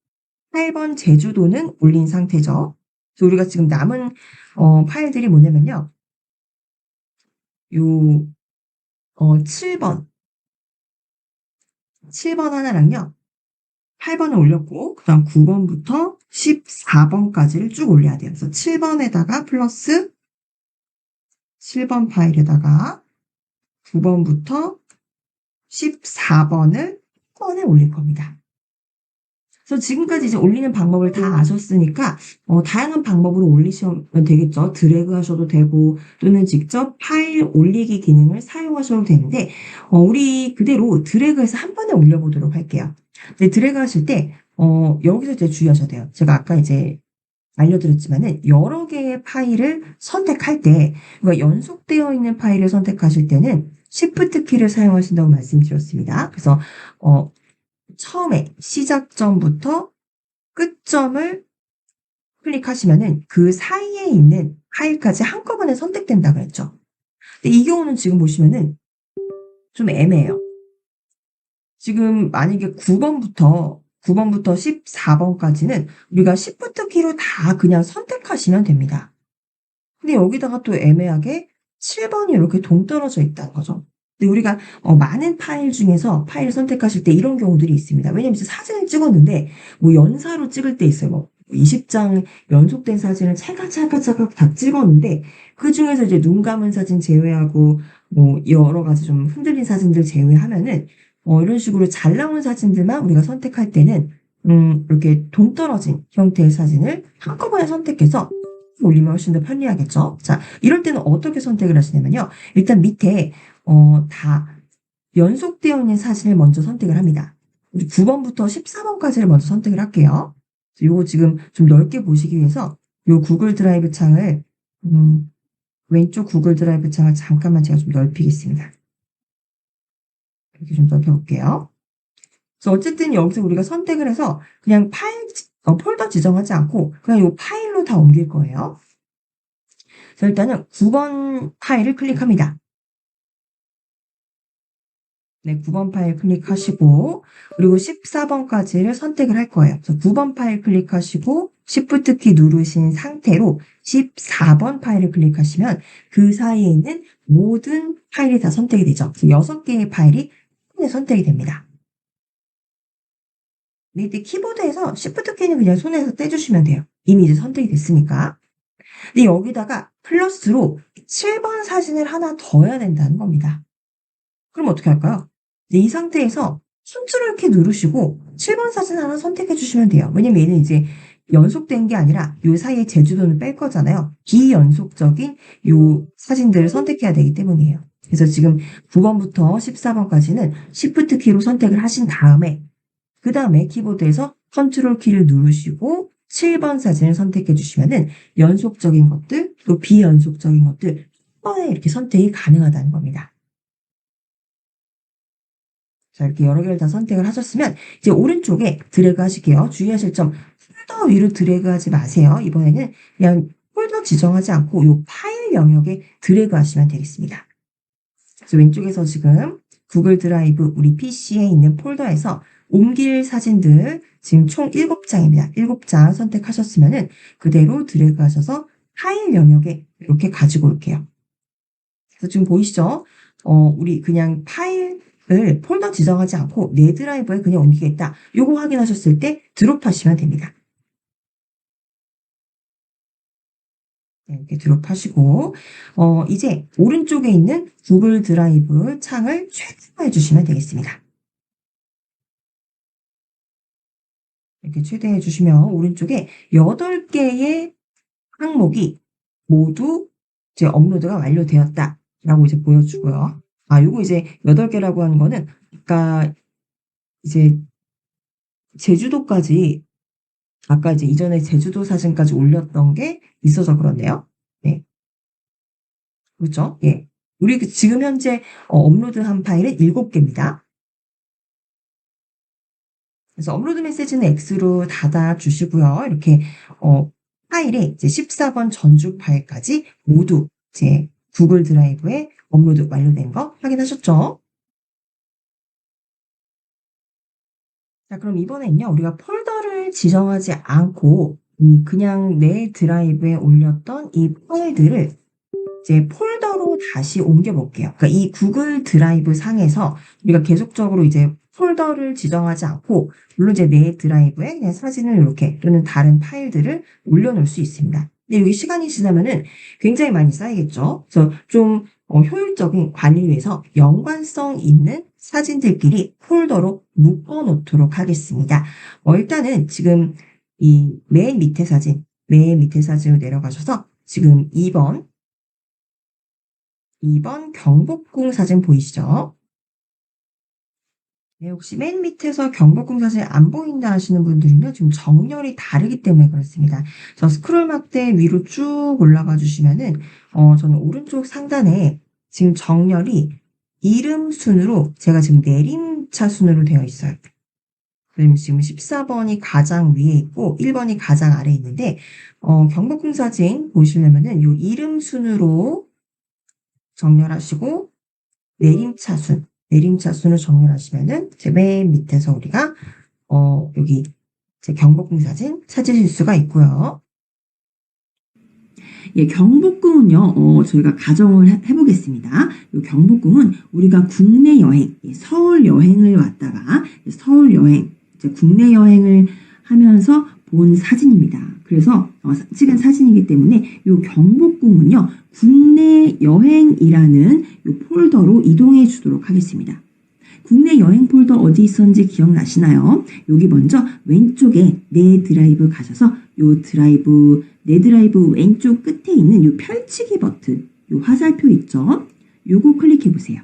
8번 제주도는 올린 상태죠. 그래서 우리가 지금 남은 파일들이 뭐냐면요. 요 7번 하나랑요. 8번을 올렸고 그다음 9번부터 14번까지를 쭉 올려야 돼요. 그래서 7번에다가 플러스 7번 파일에다가 9번부터 14번을 한 번에 올릴 겁니다. 그래서 지금까지 이제 올리는 방법을 다 아셨으니까 다양한 방법으로 올리시면 되겠죠. 드래그 하셔도 되고 또는 직접 파일 올리기 기능을 사용하셔도 되는데 우리 그대로 드래그해서 한 번에 올려보도록 할게요. 근데 드래그 하실 때 여기서 이제 주의하셔야 돼요. 제가 아까 이제 알려드렸지만은 여러 개의 파일을 선택할 때 그러니까 연속되어 있는 파일을 선택하실 때는 Shift 키를 사용하신다고 말씀드렸습니다. 그래서 처음에 시작점부터 끝점을 클릭하시면은 그 사이에 있는 파일까지 한꺼번에 선택된다 그랬죠. 근데 이 경우는 지금 보시면은 좀 애매해요. 지금 만약에 9번부터 14번까지는 우리가 Shift 키로 다 그냥 선택하시면 됩니다. 근데 여기다가 또 애매하게 7번이 이렇게 동떨어져 있다는 거죠. 근데 우리가 많은 파일 중에서 파일을 선택하실 때 이런 경우들이 있습니다. 왜냐면 이제 사진을 찍었는데 뭐 연사로 찍을 때 있어요. 뭐 20장 연속된 사진을 찰칵찰칵찰칵 다 찍었는데 그중에서 이제 눈 감은 사진 제외하고 뭐 여러 가지 좀 흔들린 사진들 제외하면은 이런 식으로 잘 나온 사진들만 우리가 선택할 때는 이렇게 동떨어진 형태의 사진을 한꺼번에 선택해서 올리면 훨씬 더 편리하겠죠. 자, 이럴 때는 어떻게 선택을 하시냐면요. 일단 밑에 다 연속되어 있는 사진을 먼저 선택을 합니다. 우리 9번부터 14번까지를 먼저 선택을 할게요. 요거 지금 좀 넓게 보시기 위해서 요 구글 드라이브 창을 왼쪽 구글 드라이브 창을 잠깐만 제가 좀 넓히겠습니다. 이렇게 좀 넓혀볼게요. 그래서 어쨌든 여기서 우리가 선택을 해서 그냥 폴더 지정하지 않고 그냥 이 파일로 다 옮길 거예요. 그래서 일단은 9번 파일을 클릭합니다. 네, 9번 파일 클릭하시고 그리고 14번까지를 선택을 할 거예요. 그래서 9번 파일 클릭하시고 Shift 키 누르신 상태로 14번 파일을 클릭하시면 그 사이에 있는 모든 파일이 다 선택이 되죠. 그래서 6개의 파일이 손에 선택이 됩니다. 근데 이때 키보드에서 Shift 키는 그냥 손에서 떼주시면 돼요. 이미 이제 선택이 됐으니까. 근데 여기다가 플러스로 7번 사진을 하나 더 해야 된다는 겁니다. 그럼 어떻게 할까요? 이 상태에서 컨트롤 키 누르시고 7번 사진 하나 선택해 주시면 돼요. 왜냐면 얘는 이제 연속된 게 아니라 요 사이에 제주도는 뺄 거잖아요. 비연속적인 요 사진들을 선택해야 되기 때문이에요. 그래서 지금 9번부터 14번까지는 Shift 키로 선택을 하신 다음에 그 다음에 키보드에서 컨트롤 키를 누르시고 7번 사진을 선택해 주시면은 연속적인 것들 또 비연속적인 것들 한 번에 이렇게 선택이 가능하다는 겁니다. 자, 이렇게 여러 개를 다 선택을 하셨으면 이제 오른쪽에 드래그 하실게요. 주의하실 점 폴더 위로 드래그 하지 마세요. 이번에는 그냥 폴더 지정하지 않고 이 파일 영역에 드래그 하시면 되겠습니다. 그래서 왼쪽에서 지금 구글 드라이브 우리 PC에 있는 폴더에서 옮길 사진들 지금 총 7장입니다. 7장 선택하셨으면은 그대로 드래그 하셔서 파일 영역에 이렇게 가지고 올게요. 그래서 지금 보이시죠? 우리 그냥 파일을 폴더 지정하지 않고 내 드라이브에 그냥 옮기겠다. 요거 확인하셨을 때 드롭하시면 됩니다. 네, 이렇게 드롭하시고 이제 오른쪽에 있는 구글 드라이브 창을 최대화해 주시면 되겠습니다. 이렇게 최대해 주시면 오른쪽에 8개의 항목이 모두 이제 업로드가 완료되었다라고 이제 보여주고요. 요거 이제 8개라고 하는 거는 아까 이제 제주도까지 아까 이제 이전에 제주도 사진까지 올렸던 게 있어서 그렇네요. 네. 그렇죠? 예. 우리 지금 현재 업로드한 파일은 7개입니다. 그래서 업로드 메시지는 X로 닫아 주시고요. 이렇게 파일에 이제 14번 전주 파일까지 모두 제 구글 드라이브에 업로드 완료된 거 확인하셨죠? 자, 그럼 이번엔요, 우리가 폴더를 지정하지 않고 그냥 내 드라이브에 올렸던 이 파일들을 이제 폴더로 다시 옮겨 볼게요. 그러니까 이 구글 드라이브 상에서 우리가 계속적으로 이제 폴더를 지정하지 않고 물론 이제 내 드라이브에 그냥 사진을 이렇게 또는 다른 파일들을 올려놓을 수 있습니다. 근데 여기 시간이 지나면은 굉장히 많이 쌓이겠죠. 그래서 좀 효율적인 관리를 위해서 연관성 있는 사진들끼리 폴더로 묶어 놓도록 하겠습니다. 일단은 지금 이 맨 밑에 사진으로 내려가셔서 지금 2번 경복궁 사진 보이시죠? 네, 혹시 맨 밑에서 경복궁 사진 안 보인다 하시는 분들은요, 지금 정렬이 다르기 때문에 그렇습니다. 저 스크롤 막대 위로 쭉 올라가 주시면은, 저는 오른쪽 상단에 지금 정렬이 이름 순으로 제가 지금 내림차 순으로 되어 있어요. 그럼 지금 14번이 가장 위에 있고 1번이 가장 아래에 있는데, 경복궁 사진 보시려면은 요 이름 순으로 정렬하시고 내림차순을 정렬하시면은 제 맨 밑에서 우리가 여기 제 경복궁 사진 찾으실 수가 있고요. 예, 경복궁은요, 저희가 가정을 해보겠습니다. 이 경복궁은 우리가 국내 여행, 서울 여행을 왔다가 서울 여행, 이제 국내 여행을 하면서 본 사진입니다. 그래서 찍은 사진이기 때문에 이 경복궁은요, 국내 여행이라는 이 폴더로 이동해 주도록 하겠습니다. 국내 여행 폴더 어디 있었는지 기억나시나요? 여기 먼저 왼쪽에 내 드라이브 가셔서 내 드라이브 왼쪽 끝에 있는 요 펼치기 버튼, 요 화살표 있죠? 요거 클릭해 보세요.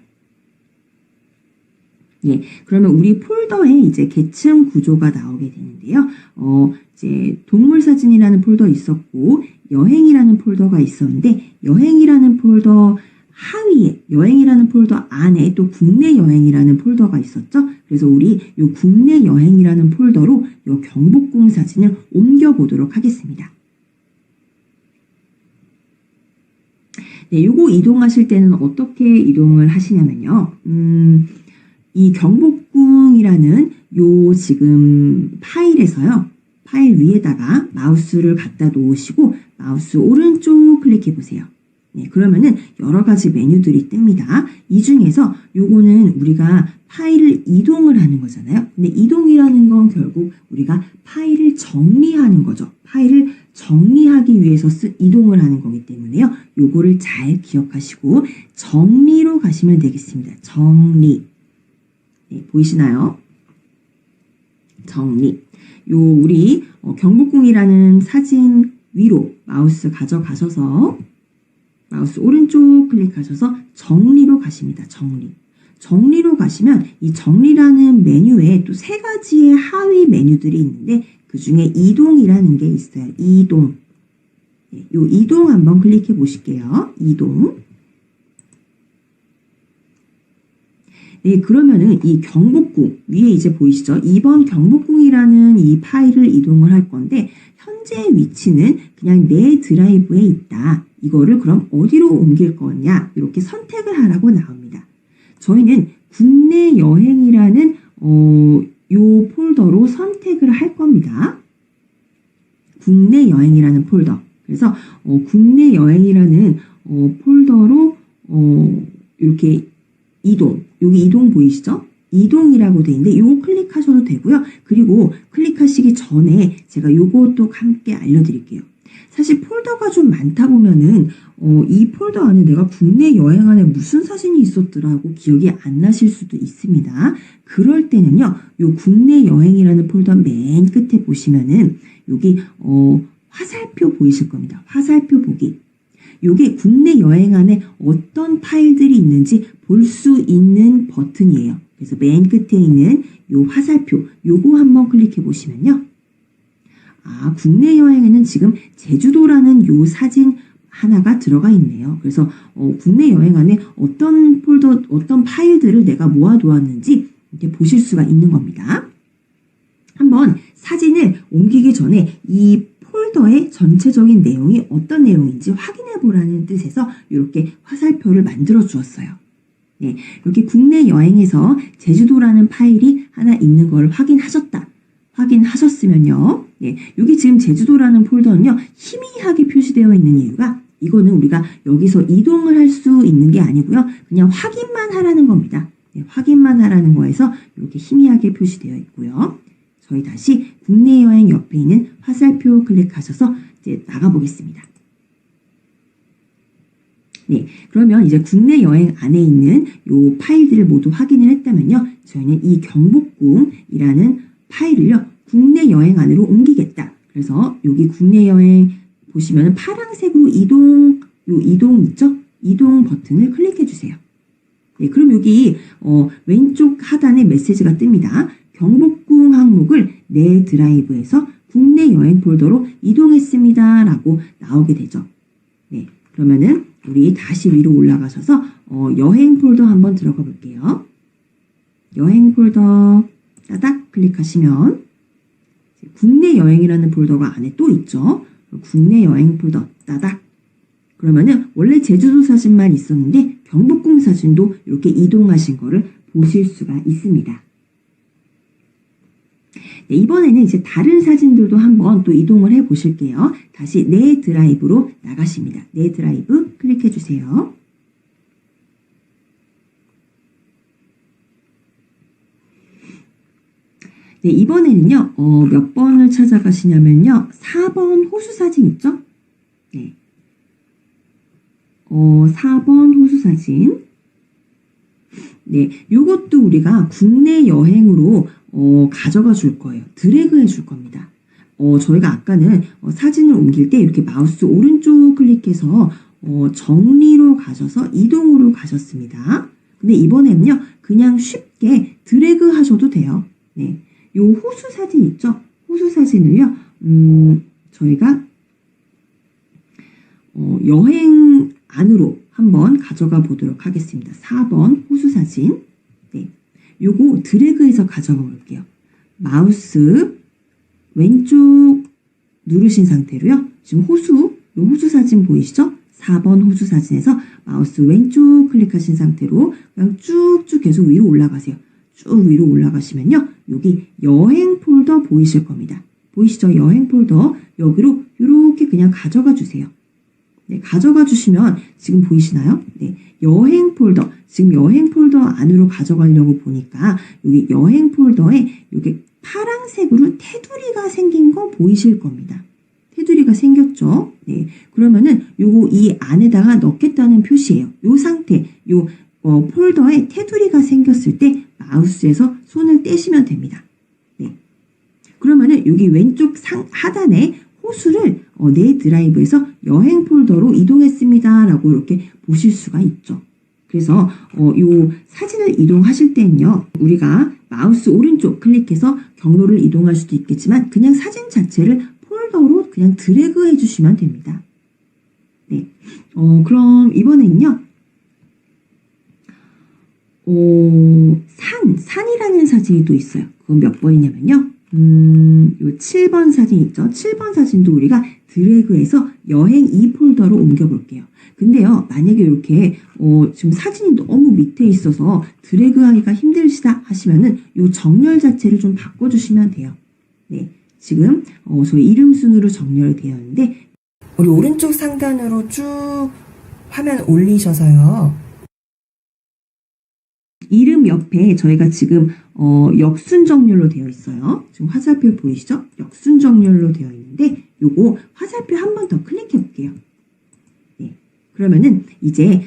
예, 그러면 우리 폴더에 이제 계층 구조가 나오게 되는데요. 이제 동물 사진이라는 폴더 있었고, 여행이라는 폴더가 있었는데, 여행이라는 폴더 하위에, 여행이라는 폴더 안에 또 국내 여행이라는 폴더가 있었죠. 그래서 우리 요 국내 여행이라는 폴더로 요 경복궁 사진을 옮겨보도록 하겠습니다. 네, 요거 이동하실 때는 어떻게 이동을 하시냐면요. 이 경복궁이라는 요 지금 파일에서요. 파일 위에다가 마우스를 갖다 놓으시고 마우스 오른쪽 클릭해 보세요. 네, 그러면은 여러 가지 메뉴들이 뜹니다. 이 중에서 요거는 우리가 파일을 이동을 하는 거잖아요. 근데 이동이라는 건 결국 우리가 파일을 정리하는 거죠. 파일을 정리하기 위해서 이동을 하는 거기 때문에요. 요거를 잘 기억하시고 정리로 가시면 되겠습니다. 정리. 네, 보이시나요? 정리. 요 우리 경복궁이라는 사진 위로 마우스 가져가셔서 마우스 오른쪽 클릭하셔서 정리로 가십니다. 정리. 정리로 가시면 이 정리라는 메뉴에 또 세 가지의 하위 메뉴들이 있는데 그 중에 이동이라는 게 있어요. 이동. 요 이동 한번 클릭해 보실게요. 이동. 네, 그러면은 이 경복궁 위에 이제 보이시죠? 이번 경복궁이라는 이 파일을 이동을 할 건데 현재 위치는 그냥 내 드라이브에 있다. 이거를 그럼 어디로 옮길 거냐? 이렇게 선택을 하라고 나옵니다. 저희는 국내 여행이라는 요 폴더로 선택을 할 겁니다. 국내 여행이라는 폴더. 그래서 국내 여행이라는 폴더로 이렇게 이동. 여기 이동 보이시죠? 이동이라고 돼 있는데 요거 클릭하셔도 되고요. 그리고 클릭하시기 전에 제가 요것도 함께 알려드릴게요. 사실 폴더가 좀 많다 보면은 이 폴더 안에 내가 국내 여행 안에 무슨 사진이 있었더라고 기억이 안 나실 수도 있습니다. 그럴 때는요. 요 국내 여행이라는 폴더 맨 끝에 보시면은 여기 화살표 보이실 겁니다. 화살표 보기. 요게 국내 여행 안에 어떤 파일들이 있는지 볼 수 있는 버튼이에요. 그래서 맨 끝에 있는 요 화살표 요거 한번 클릭해 보시면요. 아, 국내 여행에는 지금 제주도라는 요 사진 하나가 들어가 있네요. 그래서 국내 여행 안에 어떤 폴더, 어떤 파일들을 내가 모아두었는지 이렇게 보실 수가 있는 겁니다. 한번 사진을 옮기기 전에 이 폴더의 전체적인 내용이 어떤 내용인지 확인해 보라는 뜻에서 이렇게 화살표를 만들어 주었어요. 네, 이렇게 국내 여행에서 제주도라는 파일이 하나 있는 걸 확인하셨다. 확인하셨으면요. 네, 여기 지금 제주도라는 폴더는요. 희미하게 표시되어 있는 이유가 이거는 우리가 여기서 이동을 할 수 있는 게 아니고요. 그냥 확인만 하라는 겁니다. 네, 확인만 하라는 거에서 이렇게 희미하게 표시되어 있고요. 저희 다시 국내 여행 옆에 있는 화살표 클릭하셔서 이제 나가보겠습니다. 네, 그러면 이제 국내 여행 안에 있는 요 파일들을 모두 확인을 했다면요. 저희는 이 경복궁이라는 파일을요. 국내 여행 안으로 옮기겠다. 그래서 여기 국내 여행 보시면 파란색으로 이동, 요 이동 있죠? 이동 버튼을 클릭해 주세요. 네, 그럼 여기 왼쪽 하단에 메시지가 뜹니다. 경복궁 항목을 내 드라이브에서 국내 여행 폴더로 이동했습니다. 라고 나오게 되죠. 네, 그러면은 우리 다시 위로 올라가셔서 여행 폴더 한번 들어가 볼게요. 여행 폴더 따닥 클릭하시면 국내 여행이라는 폴더가 안에 또 있죠. 국내 여행 폴더 따닥. 그러면은 원래 제주도 사진만 있었는데 경복궁 사진도 이렇게 이동하신 거를 보실 수가 있습니다. 네, 이번에는 이제 다른 사진들도 한번 또 이동을 해 보실게요. 다시 내 드라이브로 나가십니다. 내 드라이브 클릭해 주세요. 네, 이번에는요, 몇 번을 찾아가시냐면요, 4번 호수 사진 있죠? 네. 4번 호수 사진. 네, 요것도 우리가 국내 여행으로 가져가 줄 거예요. 드래그 해 줄 겁니다. 저희가 아까는 사진을 옮길 때 이렇게 마우스 오른쪽 클릭해서 정리로 가셔서 이동으로 가셨습니다. 근데 이번에는요, 그냥 쉽게 쉽게 드래그 하셔도 돼요. 네. 요 호수 사진 있죠? 호수 사진을요, 저희가 여행 안으로 한번 가져가 보도록 하겠습니다. 4번 호수 사진. 네. 요거 드래그해서 가져가 볼게요. 마우스 왼쪽 누르신 상태로요. 지금 요 호수 사진 보이시죠? 4번 호수 사진에서 마우스 왼쪽 클릭하신 상태로 그냥 쭉쭉 계속 위로 올라가세요. 쭉 위로 올라가시면요. 여기 여행 폴더 보이실 겁니다. 보이시죠? 여행 폴더 여기로 이렇게 그냥 가져가 주세요. 네, 가져가 주시면 지금 보이시나요? 네, 여행 폴더. 지금 여행 폴더 안으로 가져가려고 보니까 여기 여행 폴더에 여기 파란색으로 테두리가 생긴 거 보이실 겁니다. 테두리가 생겼죠? 네. 그러면은 요거 이 안에다가 넣겠다는 표시예요. 요 상태, 폴더에 테두리가 생겼을 때 마우스에서 손을 떼시면 됩니다. 네. 그러면은 여기 왼쪽 하단에 호수를 내 드라이브에서 여행 폴더로 이동했습니다. 라고 이렇게 보실 수가 있죠. 그래서 요 사진을 이동하실 때는요. 우리가 마우스 오른쪽 클릭해서 경로를 이동할 수도 있겠지만 그냥 사진 자체를 폴더로 그냥 드래그 해주시면 됩니다. 네. 그럼 이번에는요. 산이라는 사진이 또 있어요. 그건 몇 번이냐면요. 요 7번 사진 있죠? 7번 사진도 우리가 드래그해서 여행 2 폴더로 옮겨볼게요. 근데요, 만약에 이렇게, 지금 사진이 너무 밑에 있어서 드래그하기가 힘드시다 하시면은 요 정렬 자체를 좀 바꿔주시면 돼요. 네. 지금, 저희 이름 순으로 정렬되어 있는데, 우리 오른쪽 상단으로 쭉 화면 올리셔서요. 이름 옆에 저희가 지금 역순 정렬로 되어 있어요. 지금 화살표 보이시죠? 역순 정렬로 되어 있는데 요거 화살표 한 번 더 클릭해 볼게요. 네. 그러면은 이제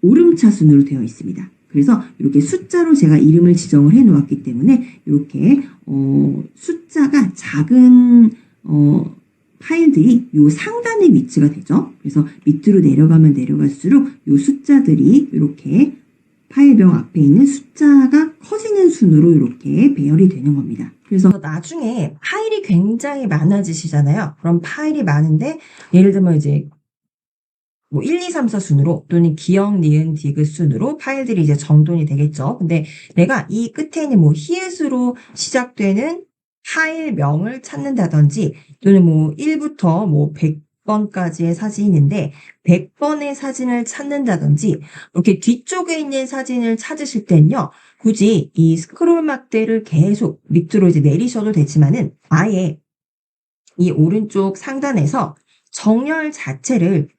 오름차 순으로 되어 있습니다. 그래서 이렇게 숫자로 제가 이름을 지정을 해 놓았기 때문에 이렇게 숫자가 작은 파일들이 요 상단의 위치가 되죠. 그래서 밑으로 내려가면 내려갈수록 요 숫자들이 이렇게 파일명 앞에 있는 숫자가 커지는 순으로 이렇게 배열이 되는 겁니다. 그래서 나중에 파일이 굉장히 많아지시잖아요. 그럼 파일이 많은데 예를 들면 이제 뭐 1, 2, 3, 4 순으로 또는 기역, 니은, 디귿 순으로 파일들이 이제 정돈이 되겠죠. 근데 내가 이 끝에 있는 뭐 히읗으로 시작되는 파일명을 찾는다든지 또는 뭐 1부터 뭐 100번까지의 사진인데 100번의 사진을 찾는다든지 이렇게 뒤쪽에 있는 사진을 찾으실 때는요. 굳이 이 스크롤 막대를 계속 밑으로 이제 내리셔도 되지만은 아예 이 오른쪽 상단에서 정렬 자체를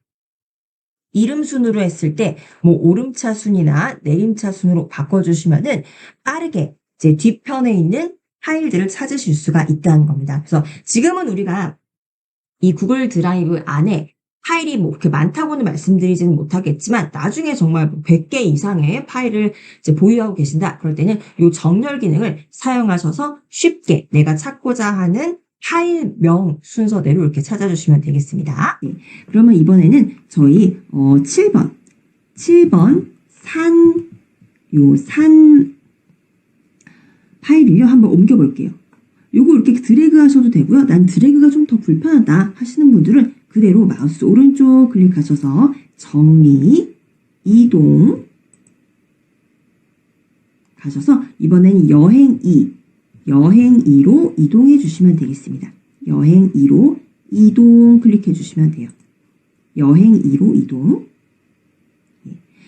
이름 순으로 했을 때 뭐 오름차 순이나 내림차 순으로 바꿔주시면은 빠르게 이제 뒤편에 있는 파일들을 찾으실 수가 있다는 겁니다. 그래서 지금은 우리가 이 구글 드라이브 안에 파일이 뭐 그렇게 많다고는 말씀드리지는 못하겠지만 나중에 정말 100개 이상의 파일을 이제 보유하고 계신다. 그럴 때는 이 정렬 기능을 사용하셔서 쉽게 내가 찾고자 하는 파일명 순서대로 이렇게 찾아주시면 되겠습니다. 네. 그러면 이번에는 저희 7번 산 파일을요 한번 옮겨볼게요. 요거 이렇게 드래그 하셔도 되고요. 난 드래그가 좀 더 불편하다 하시는 분들은 그대로 마우스 오른쪽 클릭하셔서 정리, 이동 가셔서 이번에는 여행 2로 이동해 주시면 되겠습니다. 여행 2로 이동 클릭해 주시면 돼요. 여행 2로 이동.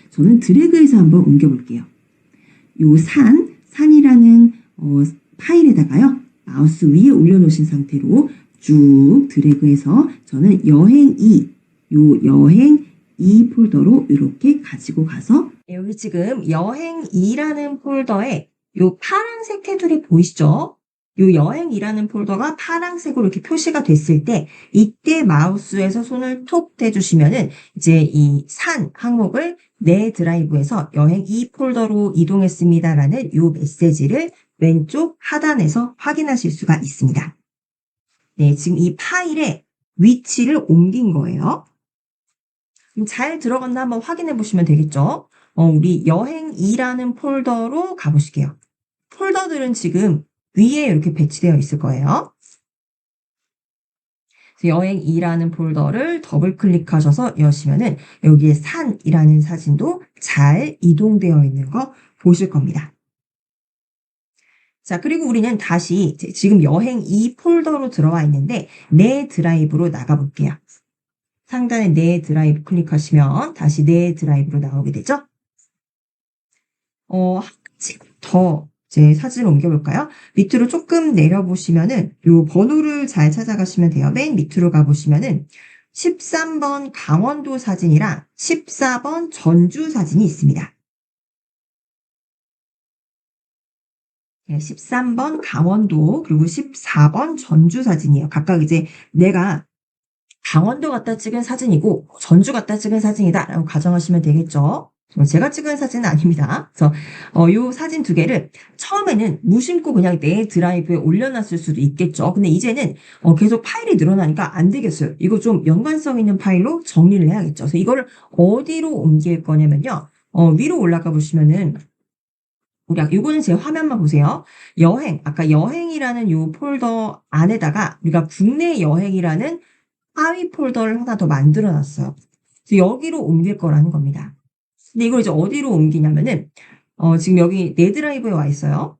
저는 드래그해서 한번 옮겨볼게요. 요 산이라는 파일에다가요. 마우스 위에 올려놓으신 상태로 쭉 드래그해서 저는 여행 2 폴더로 이렇게 가지고 가서 여기 지금 여행 2라는 폴더에 요 파란색 테두리 보이시죠? 요 여행이라는 폴더가 파란색으로 이렇게 표시가 됐을 때 이때 마우스에서 손을 톡 대주시면은 이제 이 산 항목을 내 드라이브에서 여행 2 폴더로 이동했습니다라는 요 메시지를 왼쪽 하단에서 확인하실 수가 있습니다. 네, 지금 이 파일의 위치를 옮긴 거예요. 그럼 잘 들어갔나 한번 확인해 보시면 되겠죠? 우리 여행 2라는 폴더로 가보실게요. 폴더들은 지금 위에 이렇게 배치되어 있을 거예요. 여행 2라는 폴더를 더블 클릭하셔서 여시면은 여기에 산이라는 사진도 잘 이동되어 있는 거 보실 겁니다. 자, 그리고 우리는 다시 지금 여행 2 폴더로 들어와 있는데 내 드라이브로 나가 볼게요. 상단에 내 드라이브 클릭하시면 다시 내 드라이브로 나오게 되죠. 한 가지 더 이제 사진을 옮겨볼까요? 밑으로 조금 내려보시면은 요 번호를 잘 찾아가시면 돼요. 맨 밑으로 가보시면은 13번 강원도 사진이랑 14번 전주 사진이 있습니다. 13번 강원도 그리고 14번 전주 사진이에요. 각각 이제 내가 강원도 갔다 찍은 사진이고 전주 갔다 찍은 사진이다라고 가정하시면 되겠죠. 제가 찍은 사진은 아닙니다. 그래서 요 사진 두 개를 처음에는 무심코 그냥 내 드라이브에 올려놨을 수도 있겠죠. 근데 이제는 계속 파일이 늘어나니까 안 되겠어요. 이거 좀 연관성 있는 파일로 정리를 해야겠죠. 그래서 이거를 어디로 옮길 거냐면요. 위로 올라가 보시면은 우리 요거는 제 화면만 보세요. 여행, 아까 여행이라는 요 폴더 안에다가 우리가 국내 여행이라는 하위 폴더를 하나 더 만들어 놨어요. 그래서 여기로 옮길 거라는 겁니다. 근데 이걸 이제 어디로 옮기냐면은 지금 여기 내 드라이브에 와 있어요.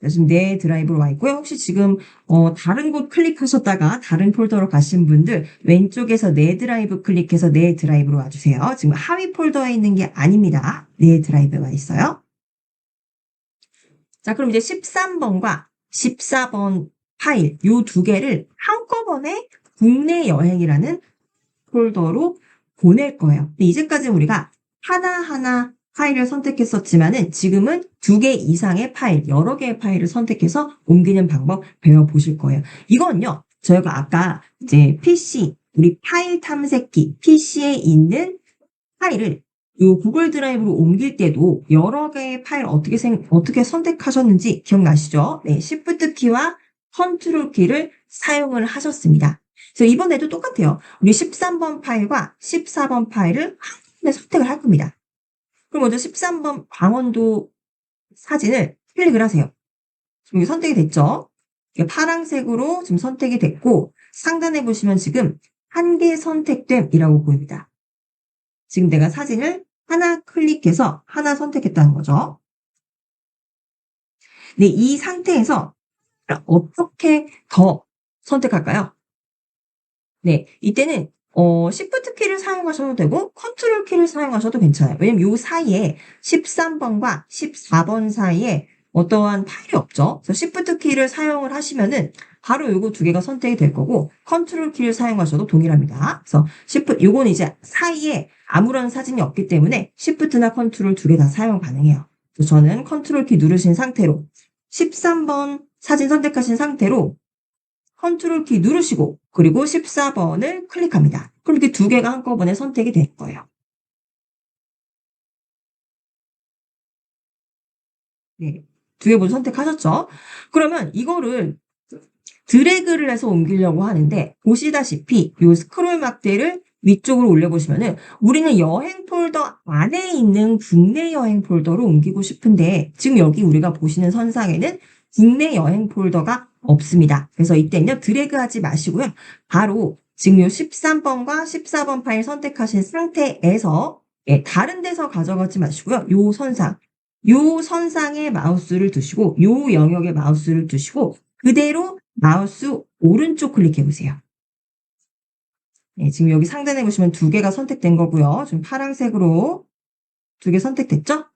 지금 내 드라이브로 와 있고요. 혹시 지금 다른 곳 클릭하셨다가 다른 폴더로 가신 분들 왼쪽에서 내 드라이브 클릭해서 내 드라이브로 와주세요. 지금 하위 폴더에 있는 게 아닙니다. 내 드라이브에 와 있어요. 자, 그럼 이제 13번과 14번 파일 요 두 개를 한꺼번에 국내 여행이라는 폴더로 보낼 거예요. 근데 이제까지 우리가 하나하나 파일을 선택했었지만은 지금은 두 개 이상의 파일, 여러 개의 파일을 선택해서 옮기는 방법 배워보실 거예요. 이건요, 저희가 아까 이제 PC, 우리 파일 탐색기, PC에 있는 파일을 요 구글 드라이브로 옮길 때도 여러 개의 파일 어떻게 선택하셨는지 기억나시죠? 네, Shift 키와 컨트롤 키를 사용을 하셨습니다. 그래서 이번에도 똑같아요. 우리 13번 파일과 14번 파일을 한꺼번에 선택을 할 겁니다. 그럼 먼저 13번 강원도 사진을 클릭을 하세요. 지금 이게 선택이 됐죠? 이게 파란색으로 지금 선택이 됐고 상단에 보시면 지금 한 개 선택됨이라고 보입니다. 지금 내가 사진을 하나 클릭해서 하나 선택했다는 거죠. 네, 이 상태에서 어떻게 더 선택할까요? 네, 이때는 Shift 키를 사용하셔도 되고 컨트롤 키를 사용하셔도 괜찮아요. 왜냐면 요 사이에 13번과 14번 사이에 어떠한 파일이 없죠. 그래서 Shift 키를 사용을 하시면은 바로 요거 두 개가 선택이 될 거고 컨트롤 키를 사용하셔도 동일합니다. 그래서 요거는 이제 사이에 아무런 사진이 없기 때문에 Shift나 컨트롤 두 개 다 사용 가능해요. 그래서 저는 컨트롤 키 누르신 상태로 13번 사진 선택하신 상태로 컨트롤 키 누르시고 그리고 14번을 클릭합니다. 그럼 이렇게 두 개가 한꺼번에 선택이 될 거예요. 네. 두 개 모두 선택하셨죠? 그러면 이거를 드래그를 해서 옮기려고 하는데 보시다시피 이 스크롤 막대를 위쪽으로 올려보시면은 우리는 여행 폴더 안에 있는 국내 여행 폴더로 옮기고 싶은데 지금 여기 우리가 보시는 선상에는 국내 여행 폴더가 없습니다. 그래서 이때는요 드래그 하지 마시고요. 바로 지금 요 13번과 14번 파일 선택하신 상태에서 다른 데서 가져가지 마시고요. 요 선상에 마우스를 두시고 요 영역에 마우스를 두시고 그대로 마우스 오른쪽 클릭해 보세요. 네, 지금 여기 상단에 보시면 두 개가 선택된 거고요. 지금 파란색으로 두 개 선택됐죠?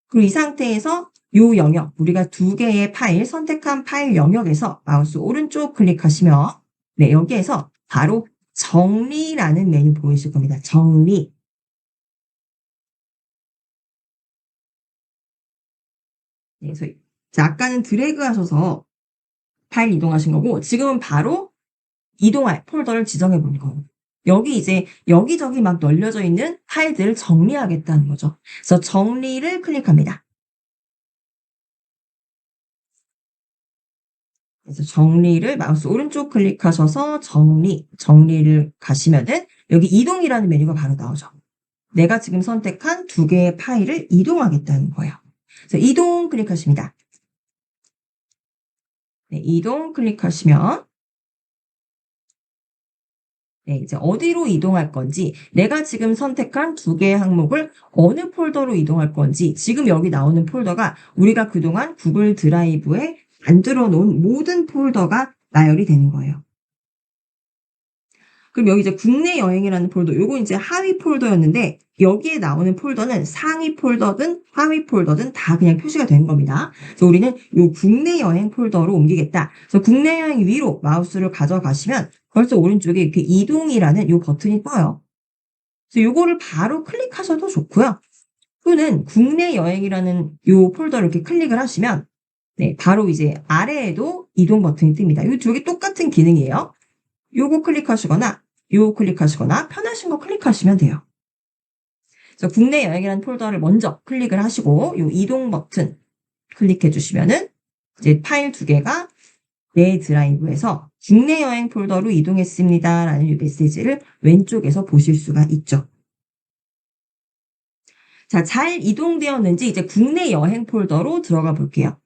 그리고 이 상태에서 요 영역, 우리가 두 개의 파일, 선택한 파일 영역에서 마우스 오른쪽 클릭하시면 네, 여기에서 바로 정리라는 메뉴 보이실 겁니다. 정리. 네, 그래서 아까는 드래그 하셔서 파일 이동하신 거고 지금은 바로 이동할 폴더를 지정해 보는 거예요. 여기 이제 여기저기 막 널려져 있는 파일들을 정리하겠다는 거죠. 그래서 정리를 클릭합니다. 그래서 정리를 마우스 오른쪽 클릭하셔서 정리를 가시면은 여기 이동이라는 메뉴가 바로 나오죠. 내가 지금 선택한 두 개의 파일을 이동하겠다는 거예요. 그래서 이동 클릭하십니다. 네, 이동 클릭하시면 네, 이제 어디로 이동할 건지, 내가 지금 선택한 두 개의 항목을 어느 폴더로 이동할 건지, 지금 여기 나오는 폴더가 우리가 그동안 구글 드라이브에 만들어 놓은 모든 폴더가 나열이 되는 거예요. 그럼 여기 이제 국내 여행이라는 폴더, 요거 이제 하위 폴더였는데, 여기에 나오는 폴더는 상위 폴더든 하위 폴더든 다 그냥 표시가 되는 겁니다. 그래서 우리는 요 국내 여행 폴더로 옮기겠다. 그래서 국내 여행 위로 마우스를 가져가시면 벌써 오른쪽에 이렇게 이동이라는 요 버튼이 떠요. 그래서 요거를 바로 클릭하셔도 좋고요. 또는 국내 여행이라는 요 폴더를 이렇게 클릭을 하시면 네, 바로 이제 아래에도 이동 버튼이 뜹니다. 요 두 개 똑같은 기능이에요. 요거 클릭하시거나 요 클릭하시거나 편하신 거 클릭하시면 돼요. 그래서 국내 여행이라는 폴더를 먼저 클릭을 하시고 요 이동 버튼 클릭해 주시면은 이제 파일 두 개가 내 드라이브에서 국내 여행 폴더로 이동했습니다라는 이 메시지를 왼쪽에서 보실 수가 있죠. 자, 잘 이동되었는지 이제 국내 여행 폴더로 들어가 볼게요.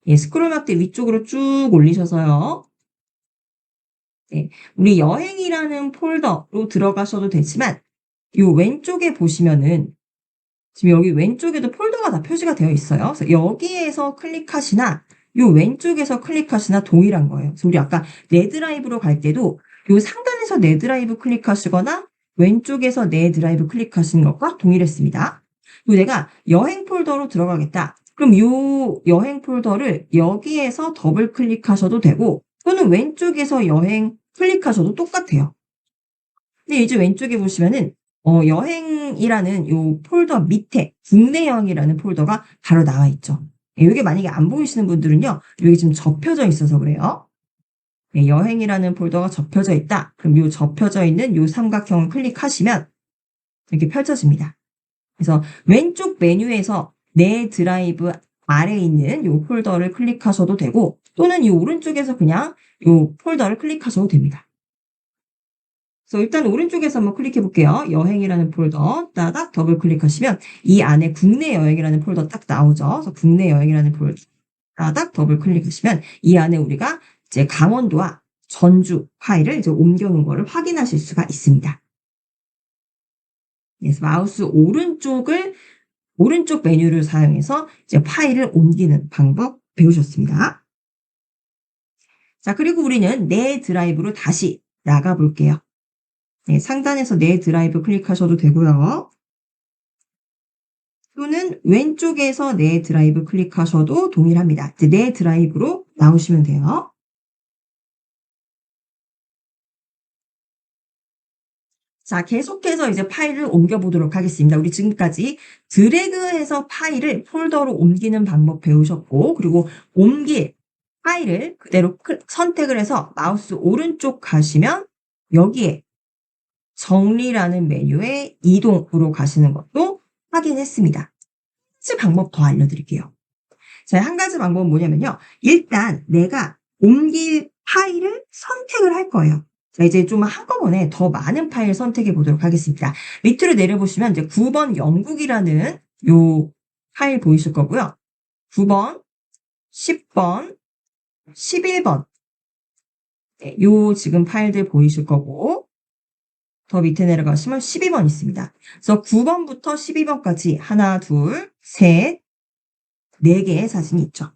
예, 스크롤 막대 위쪽으로 쭉 올리셔서요. 네, 우리 여행이라는 폴더로 들어가셔도 되지만 요 왼쪽에 보시면은 지금 여기 왼쪽에도 폴더가 다 표시가 되어 있어요. 그래서 여기에서 클릭하시나 요 왼쪽에서 클릭하시나 동일한 거예요. 그래서 우리 아까 내 드라이브로 갈 때도 요 상단에서 내 드라이브 클릭하시거나 왼쪽에서 내 드라이브 클릭하시는 것과 동일했습니다. 그리고 내가 여행 폴더로 들어가겠다. 그럼 요 여행 폴더를 여기에서 더블 클릭하셔도 되고 또는 왼쪽에서 여행 클릭하셔도 똑같아요. 근데 이제 왼쪽에 보시면은 여행이라는 요 폴더 밑에 국내 여행이라는 폴더가 바로 나와 있죠. 예, 요게 만약에 안 보이시는 분들은요. 여기 지금 접혀져 있어서 그래요. 예, 여행이라는 폴더가 접혀져 있다. 그럼 요 접혀져 있는 요 삼각형을 클릭하시면 이렇게 펼쳐집니다. 그래서 왼쪽 메뉴에서 내 드라이브 아래에 있는 요 폴더를 클릭하셔도 되고 또는 이 오른쪽에서 그냥 요 폴더를 클릭하셔도 됩니다. 그래서 일단 오른쪽에서 한번 클릭해 볼게요. 여행이라는 폴더 따닥 더블 클릭하시면 이 안에 국내 여행이라는 폴더 딱 나오죠. 그래서 국내 여행이라는 폴더 따닥 더블 클릭하시면 이 안에 우리가 이제 강원도와 전주 파일을 이제 옮겨놓은 거를 확인하실 수가 있습니다. 그래서 마우스 오른쪽 메뉴를 사용해서 이제 파일을 옮기는 방법 배우셨습니다. 자, 그리고 우리는 내 드라이브로 다시 나가 볼게요. 네, 상단에서 내 드라이브 클릭하셔도 되고요. 또는 왼쪽에서 내 드라이브 클릭하셔도 동일합니다. 이제 내 드라이브로 나오시면 돼요. 자, 계속해서 이제 파일을 옮겨보도록 하겠습니다. 우리 지금까지 드래그해서 파일을 폴더로 옮기는 방법 배우셨고, 그리고 옮길 파일을 그대로 선택을 해서 마우스 오른쪽 가시면 여기에 정리라는 메뉴에 이동으로 가시는 것도 확인했습니다. 한 가지 방법 더 알려드릴게요. 자, 한 가지 방법은 뭐냐면요. 일단 내가 옮길 파일을 선택을 할 거예요. 자, 이제 좀 한꺼번에 더 많은 파일 선택해 보도록 하겠습니다. 밑으로 내려보시면 이제 9번 영국이라는 요 파일 보이실 거고요. 9번, 10번, 11번. 네, 요 지금 파일들 보이실 거고, 더 밑에 내려가시면 12번 있습니다. 그래서 9번부터 12번까지 하나, 둘, 셋, 4개의 사진이 있죠.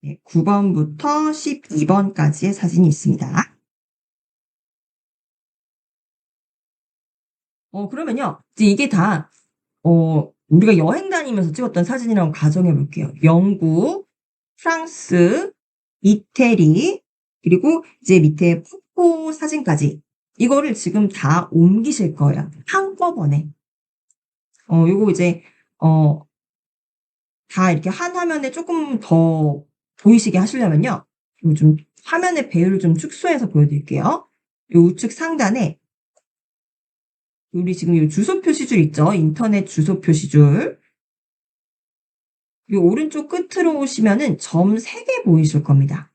네, 9번부터 12번까지의 사진이 있습니다. 그러면요. 이제 이게 다, 우리가 여행 다니면서 찍었던 사진이라고 가정해 볼게요. 영국, 프랑스, 이태리, 그리고 이제 밑에 폭포 사진까지. 이거를 지금 다 옮기실 거예요. 한꺼번에. 요거 이제, 다 이렇게 한 화면에 조금 더 보이시게 하시려면요. 요 좀 화면의 배율을 좀 축소해서 보여드릴게요. 요 우측 상단에 우리 지금 요 주소 표시줄 있죠? 인터넷 주소 표시줄. 요 오른쪽 끝으로 오시면은 점 3개 보이실 겁니다.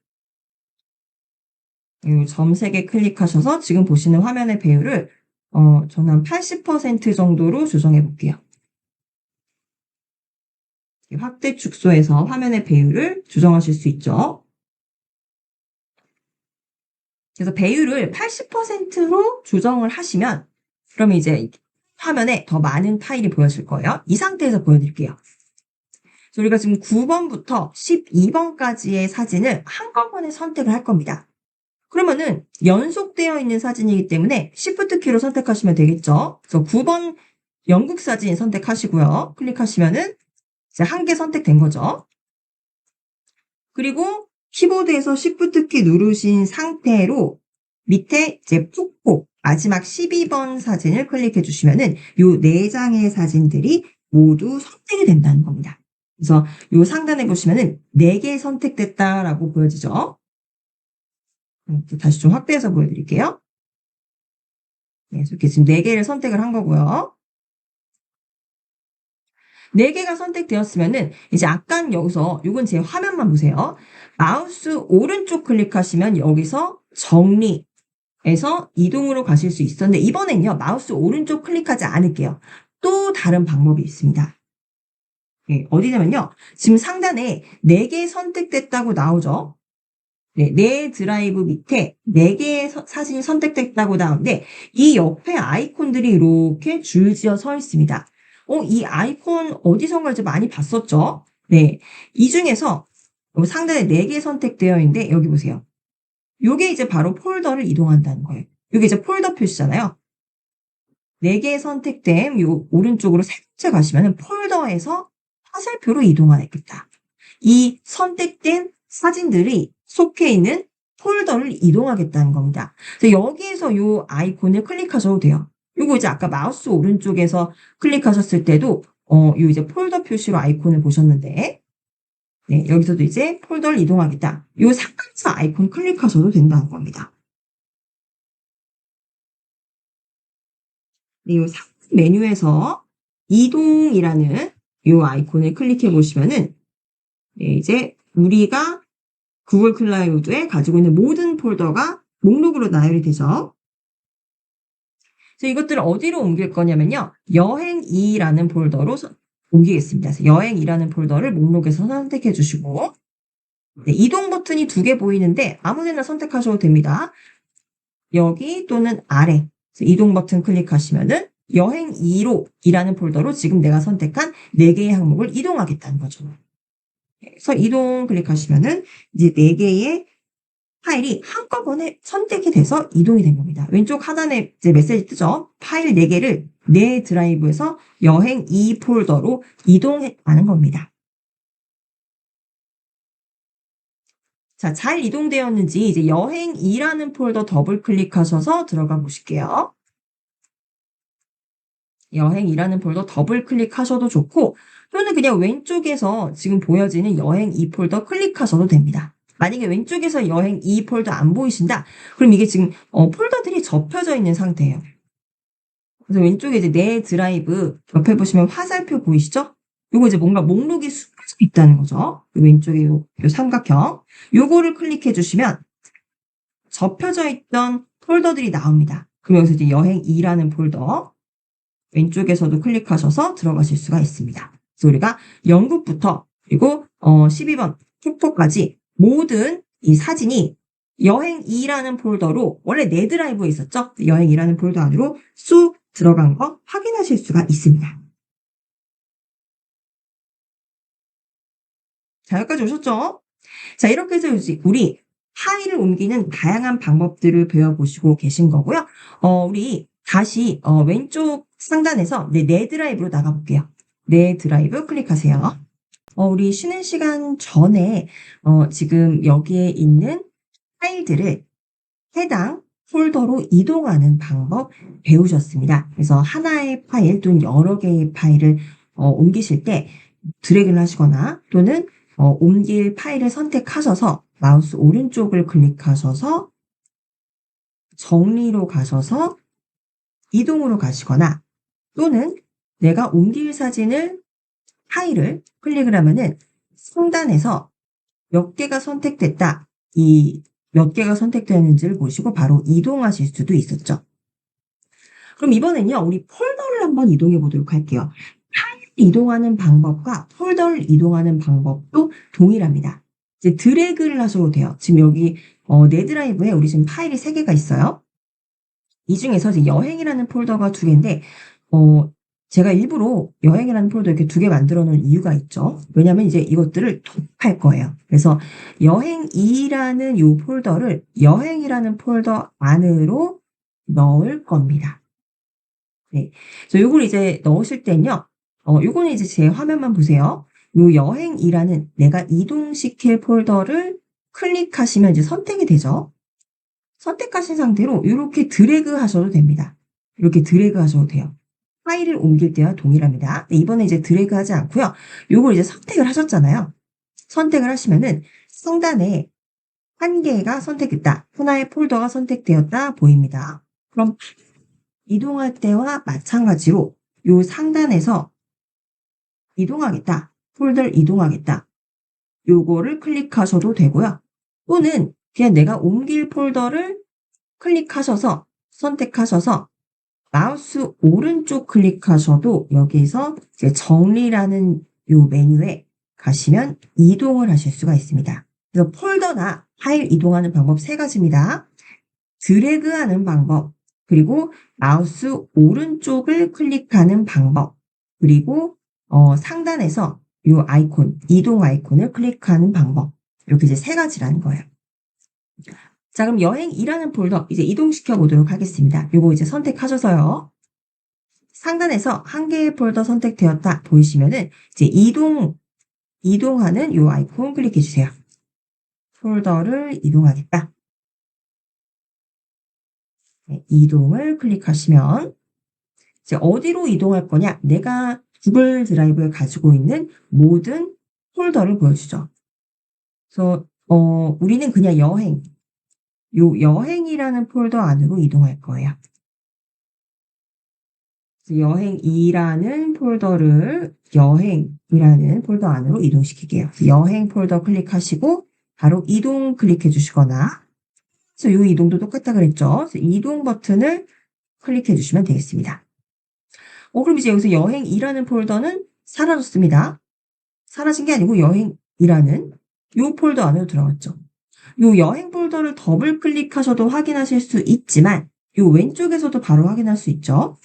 이 점 3개 클릭하셔서 지금 보시는 화면의 배율을 저는 한 80% 정도로 조정해 볼게요. 확대 축소해서 화면의 배율을 조정하실 수 있죠. 그래서 배율을 80%로 조정을 하시면 그러면 이제 화면에 더 많은 파일이 보여질 거예요. 이 상태에서 보여드릴게요. 그래서 우리가 지금 9번부터 12번까지의 사진을 한꺼번에 선택을 할 겁니다. 그러면은 연속되어 있는 사진이기 때문에 Shift 키로 선택하시면 되겠죠. 그래서 9번 영국 사진 선택하시고요. 클릭하시면은 이제 한 개 선택된 거죠. 그리고 키보드에서 Shift 키 누르신 상태로 밑에 이제 폭포 마지막 12번 사진을 클릭해 주시면은 요 4장의 사진들이 모두 선택이 된다는 겁니다. 그래서 요 상단에 보시면은 4개 선택됐다라고 보여지죠. 다시 좀 확대해서 보여드릴게요. 네, 이렇게 지금 4개를 선택을 한 거고요. 4개가 선택되었으면은 이제 아까 여기서 요건 제 화면만 보세요. 마우스 오른쪽 클릭하시면 여기서 정리에서 이동으로 가실 수 있었는데 이번엔요. 마우스 오른쪽 클릭하지 않을게요. 또 다른 방법이 있습니다. 네, 어디냐면요. 지금 상단에 4개 선택됐다고 나오죠. 네, 내 드라이브 밑에 4개의 사진이 선택됐다고 나오는데 이 옆에 아이콘들이 이렇게 줄지어 서 있습니다. 이 아이콘 어디선가 이제 많이 봤었죠? 네. 이 중에서 상단에 4개 선택되어 있는데 여기 보세요. 요게 이제 바로 폴더를 이동한다는 거예요. 요게 이제 폴더 표시잖아요. 4개 선택된 요 오른쪽으로 세 번째 가시면은 폴더에서 화살표로 이동하겠다. 이 선택된 사진들이 속해 있는 폴더를 이동하겠다는 겁니다. 그래서 여기에서 요 아이콘을 클릭하셔도 돼요. 요거 이제 아까 마우스 오른쪽에서 클릭하셨을 때도 요 이제 폴더 표시로 아이콘을 보셨는데 네, 여기서도 이제 폴더를 이동하겠다. 요 상단에서 아이콘 클릭하셔도 된다는 겁니다. 네, 요 상단 메뉴에서 이동이라는 요 아이콘을 클릭해 보시면은 네, 이제 우리가 구글 클라우드에 가지고 있는 모든 폴더가 목록으로 나열이 되죠. 그래서 이것들을 어디로 옮길 거냐면요. 여행2라는 폴더로 옮기겠습니다. 그래서 여행2라는 폴더를 목록에서 선택해 주시고 네, 이동 버튼이 2개 보이는데 아무 데나 선택하셔도 됩니다. 여기 또는 아래 이동 버튼 클릭하시면은 여행2로 이라는 폴더로 지금 내가 선택한 4개의 항목을 이동하겠다는 거죠. 그래서 이동 클릭하시면은 이제 4개의 파일이 한꺼번에 선택이 돼서 이동이 된 겁니다. 왼쪽 하단에 이제 메시지 뜨죠? 파일 4개를 내 드라이브에서 여행 2 폴더로 이동했다는 겁니다. 자, 잘 이동되었는지 이제 여행 2라는 폴더 더블 클릭하셔서 들어가 보실게요. 여행 2라는 폴더 더블 클릭하셔도 좋고 또는 그냥 왼쪽에서 지금 보여지는 여행 2 폴더 클릭하셔도 됩니다. 만약에 왼쪽에서 여행 2 폴더 안 보이신다? 그럼 이게 지금 폴더들이 접혀져 있는 상태예요. 그래서 왼쪽에 이제 내 드라이브 옆에 보시면 화살표 보이시죠? 요거 이제 뭔가 목록이 숨겨져 있다는 거죠. 왼쪽에 요 삼각형. 요거를 클릭해 주시면 접혀져 있던 폴더들이 나옵니다. 그럼 여기서 이제 여행 2라는 폴더 왼쪽에서도 클릭하셔서 들어가실 수가 있습니다. 그래서 우리가 영국부터 그리고 12번 폭포까지 모든 이 사진이 여행2라는 폴더로 원래 내 드라이브에 있었죠? 여행2라는 폴더 안으로 쑥 들어간 거 확인하실 수가 있습니다. 자, 여기까지 오셨죠? 자, 이렇게 해서 우리 파일을 옮기는 다양한 방법들을 배워보시고 계신 거고요. 우리 다시 왼쪽 상단에서 내 드라이브로 나가볼게요. 내 드라이브 클릭하세요. 우리 쉬는 시간 전에 지금 여기에 있는 파일들을 해당 폴더로 이동하는 방법 배우셨습니다. 그래서 하나의 파일 또는 여러 개의 파일을 옮기실 때 드래그를 하시거나 또는 옮길 파일을 선택하셔서 마우스 오른쪽을 클릭하셔서 정리로 가셔서 이동으로 가시거나 또는 내가 옮길 사진을 파일을 클릭을 하면은 상단에서 몇 개가 선택됐다. 이 몇 개가 선택되었는지를 보시고 바로 이동하실 수도 있었죠. 그럼 이번엔요, 우리 폴더를 한번 이동해 보도록 할게요. 파일을 이동하는 방법과 폴더를 이동하는 방법도 동일합니다. 이제 드래그를 하셔도 돼요. 지금 여기 내 드라이브에 우리 지금 파일이 3개가 있어요. 이 중에서 이제 여행이라는 폴더가 2개인데 제가 일부러 여행이라는 폴더 이렇게 2개 만들어 놓은 이유가 있죠. 왜냐면 이제 이것들을 톱할 거예요. 그래서 여행2라는 요 폴더를 여행이라는 폴더 안으로 넣을 겁니다. 네. 그래서 요걸 이제 넣으실 땐요. 요거는 이제 제 화면만 보세요. 요 여행2라는 내가 이동시킬 폴더를 클릭하시면 이제 선택이 되죠. 선택하신 상태로 요렇게 드래그 하셔도 됩니다. 이렇게 드래그 하셔도 돼요. 파일을 옮길 때와 동일합니다. 네, 이번에 이제 드래그 하지 않고요. 요걸 이제 선택을 하셨잖아요. 선택을 하시면은 상단에 1개가 선택됐다. 하나의 폴더가 선택되었다 보입니다. 그럼 이동할 때와 마찬가지로 요 상단에서 이동하겠다. 폴더를 이동하겠다. 요거를 클릭하셔도 되고요. 또는 그냥 내가 옮길 폴더를 클릭하셔서 선택하셔서 마우스 오른쪽 클릭하셔도 여기서 이제 정리라는 요 메뉴에 가시면 이동을 하실 수가 있습니다. 그래서 폴더나 파일 이동하는 방법 3가지입니다. 드래그하는 방법, 그리고 마우스 오른쪽을 클릭하는 방법, 그리고 상단에서 요 아이콘, 이동 아이콘을 클릭하는 방법. 이렇게 이제 3가지라는 거예요. 자, 그럼 여행이라는 폴더 이제 이동시켜 보도록 하겠습니다. 요거 이제 선택하셔서요. 상단에서 1개의 폴더 선택되었다 보이시면은 이제 이동하는 요 아이콘 클릭해 주세요. 폴더를 이동하겠다. 네, 이동을 클릭하시면 이제 어디로 이동할 거냐? 내가 구글 드라이브에 가지고 있는 모든 폴더를 보여주죠. 그래서 우리는 그냥 요 여행이라는 폴더 안으로 이동할 거예요. 여행이라는 폴더를 여행이라는 폴더 안으로 이동시킬게요. 여행 폴더 클릭하시고 바로 이동 클릭해 주시거나 그래서 이 이동도 똑같다 그랬죠. 그래서 이동 버튼을 클릭해 주시면 되겠습니다. 그럼 이제 여기서 여행이라는 폴더는 사라졌습니다. 사라진 게 아니고 여행이라는 요 폴더 안으로 들어갔죠. 요 여행 폴더를 더블 클릭하셔도 확인하실 수 있지만 요 왼쪽에서도 바로 확인할 수 있죠.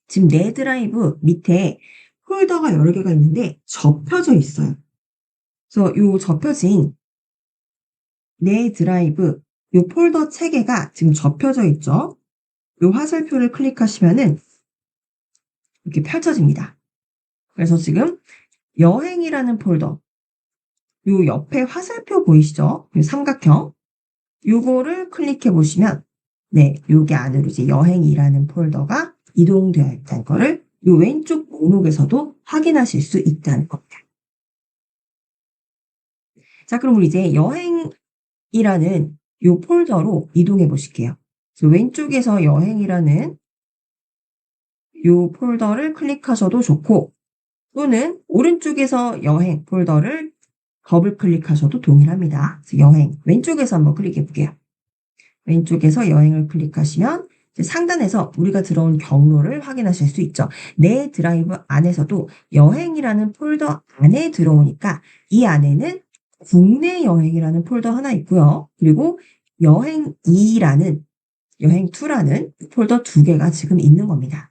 지금 내 드라이브 밑에 폴더가 여러 개가 있는데 접혀져 있어요. 그래서 요 접혀진 내 드라이브 요 폴더 3개가 지금 접혀져 있죠. 요 화살표를 클릭하시면은 이렇게 펼쳐집니다. 그래서 지금 여행이라는 폴더 요 옆에 화살표 보이시죠? 요 삼각형 요거를 클릭해 보시면 네, 요게 안으로 이제 여행이라는 폴더가 이동되어 있다는 거를 요 왼쪽 목록에서도 확인하실 수 있다는 겁니다. 자, 그럼 우리 이제 여행이라는 요 폴더로 이동해 보실게요. 그래서 왼쪽에서 여행이라는 요 폴더를 클릭하셔도 좋고 또는 오른쪽에서 여행 폴더를 더블 클릭하셔도 동일합니다. 그래서 여행 왼쪽에서 한번 클릭해 볼게요. 왼쪽에서 여행을 클릭하시면 상단에서 우리가 들어온 경로를 확인하실 수 있죠. 내 드라이브 안에서도 여행이라는 폴더 안에 들어오니까 이 안에는 국내 여행이라는 폴더 하나 있고요. 그리고 여행2라는 여행2라는 폴더 2개가 지금 있는 겁니다.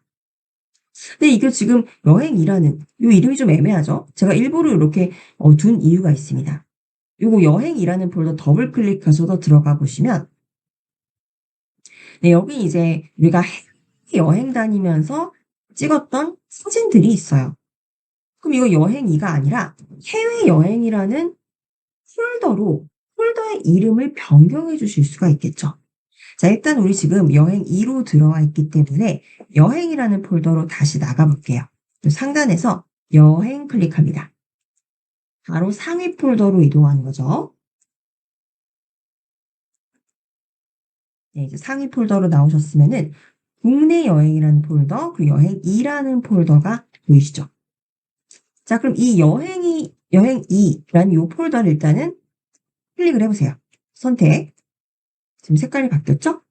근데 이게 지금 여행이라는 요 이름이 좀 애매하죠? 제가 일부러 이렇게 둔 이유가 있습니다. 요거 여행이라는 폴더 더블 클릭하셔서 들어가 보시면 네, 여기 이제 우리가 여행 다니면서 찍었던 사진들이 있어요. 그럼 이거 여행2가 아니라 해외여행이라는 폴더의 이름을 변경해 주실 수가 있겠죠. 자, 일단 우리 지금 여행2로 들어와 있기 때문에 여행이라는 폴더로 다시 나가 볼게요. 상단에서 여행 클릭합니다. 바로 상위 폴더로 이동하는 거죠. 네, 이제 상위 폴더로 나오셨으면은 국내 여행이라는 폴더, 그리고 여행2라는 폴더가 보이시죠? 자, 그럼 이 여행2라는 요 폴더를 일단은 클릭을 해보세요. 선택. 지금 색깔이 바뀌었죠?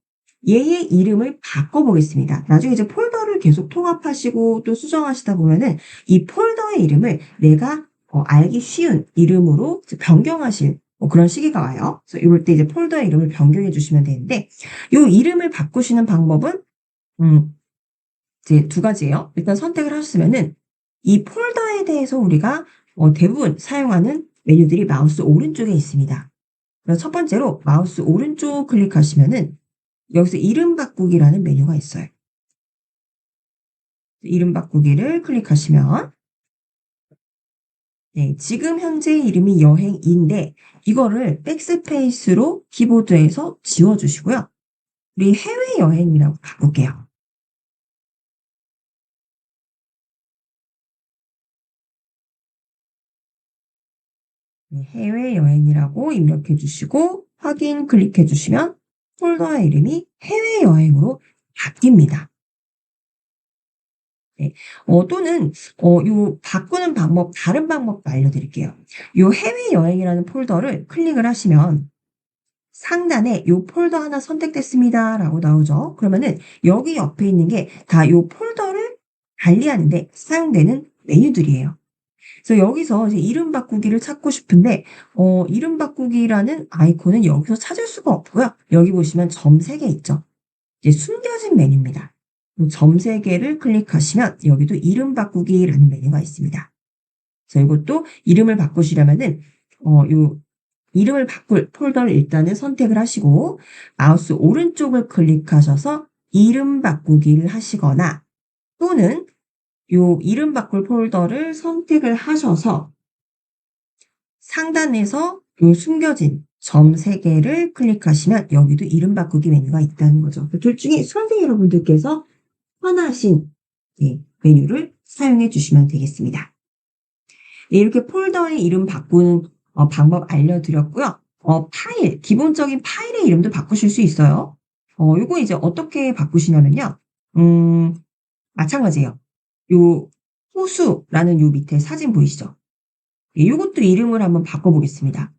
얘의 이름을 바꿔보겠습니다. 나중에 이제 폴더를 계속 통합하시고 또 수정하시다 보면은 이 폴더의 이름을 내가 알기 쉬운 이름으로 이제 변경하실 그런 시기가 와요. 그래서 이럴 때 이제 폴더의 이름을 변경해 주시면 되는데 요 이름을 바꾸시는 방법은 이제 두 가지예요. 일단 선택을 하셨으면은 이 폴더에 대해서 우리가 대부분 사용하는 메뉴들이 마우스 오른쪽에 있습니다. 그래서 첫 번째로 마우스 오른쪽 클릭하시면은 여기서 이름 바꾸기라는 메뉴가 있어요. 이름 바꾸기를 클릭하시면 네, 지금 현재 이름이 여행인데 이거를 백스페이스로 키보드에서 지워주시고요. 우리 해외여행이라고 바꿀게요. 네, 해외여행이라고 입력해 주시고 확인 클릭해 주시면 폴더의 이름이 해외여행으로 바뀝니다. 네. 또는 요 바꾸는 방법 다른 방법도 알려드릴게요. 요 해외여행이라는 폴더를 클릭을 하시면 상단에 요 폴더 하나 선택됐습니다라고 나오죠. 그러면은 여기 옆에 있는 게 다 요 폴더를 관리하는 데 사용되는 메뉴들이에요. 그래서 여기서 이제 이름 바꾸기를 찾고 싶은데 이름 바꾸기라는 아이콘은 여기서 찾을 수가 없고요. 여기 보시면 점 3개 있죠. 이제 숨겨진 메뉴입니다. 점 3개를 클릭하시면 여기도 이름 바꾸기라는 메뉴가 있습니다. 그래서 이것도 이름을 바꾸시려면은 요 이름을 바꿀 폴더를 일단은 선택을 하시고 마우스 오른쪽을 클릭하셔서 이름 바꾸기를 하시거나 또는 요 이름 바꿀 폴더를 선택을 하셔서 상단에서 요 숨겨진 점 3개를 클릭하시면 여기도 이름 바꾸기 메뉴가 있다는 거죠. 둘 중에 수험생 여러분들께서 편하신 메뉴를 사용해 주시면 되겠습니다. 네, 이렇게 폴더의 이름 바꾸는 방법 알려드렸고요. 파일, 기본적인 파일의 이름도 바꾸실 수 있어요. 요거 이제 어떻게 바꾸시냐면요. 마찬가지예요. 요 호수라는 요 밑에 사진 보이시죠? 예, 요것도 이름을 한번 바꿔보겠습니다.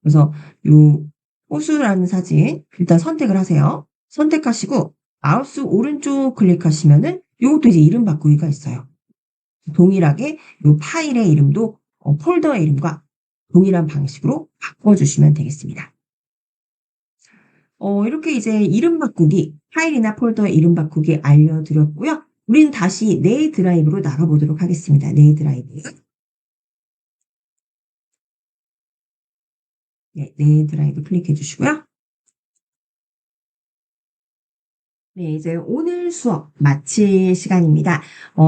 그래서 요 호수라는 사진 일단 선택을 하세요. 선택하시고 마우스 오른쪽 클릭하시면은 요것도 이제 이름 바꾸기가 있어요. 동일하게 요 파일의 이름도 폴더의 이름과 동일한 방식으로 바꿔주시면 되겠습니다. 이렇게 이제 이름 바꾸기, 파일이나 폴더의 이름 바꾸기 알려드렸고요. 우리는 다시 내 드라이브로 나가보도록 하겠습니다. 내 드라이브. 네, 내 드라이브 클릭해 주시고요. 네, 이제 오늘 수업 마칠 시간입니다.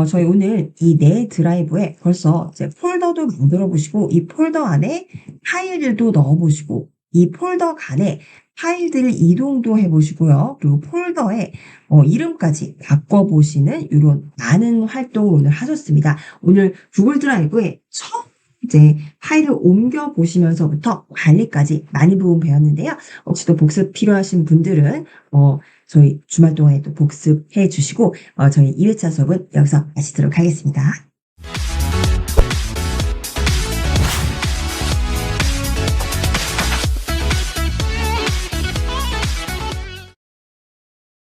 저희 오늘 이 내 드라이브에 벌써 이제 폴더도 만들어 보시고, 이 폴더 안에 파일들도 넣어 보시고, 이 폴더 간에 파일들을 이동도 해 보시고요. 그리고 폴더에 이름까지 바꿔 보시는 이런 많은 활동을 오늘 하셨습니다. 오늘 구글 드라이브에 처음 이제 파일을 옮겨 보시면서부터 관리까지 많은 부분 배웠는데요. 혹시 또 복습 필요하신 분들은 저희 주말 동안에 또 복습해 주시고 저희 2회차 수업은 여기서 마치도록 하겠습니다.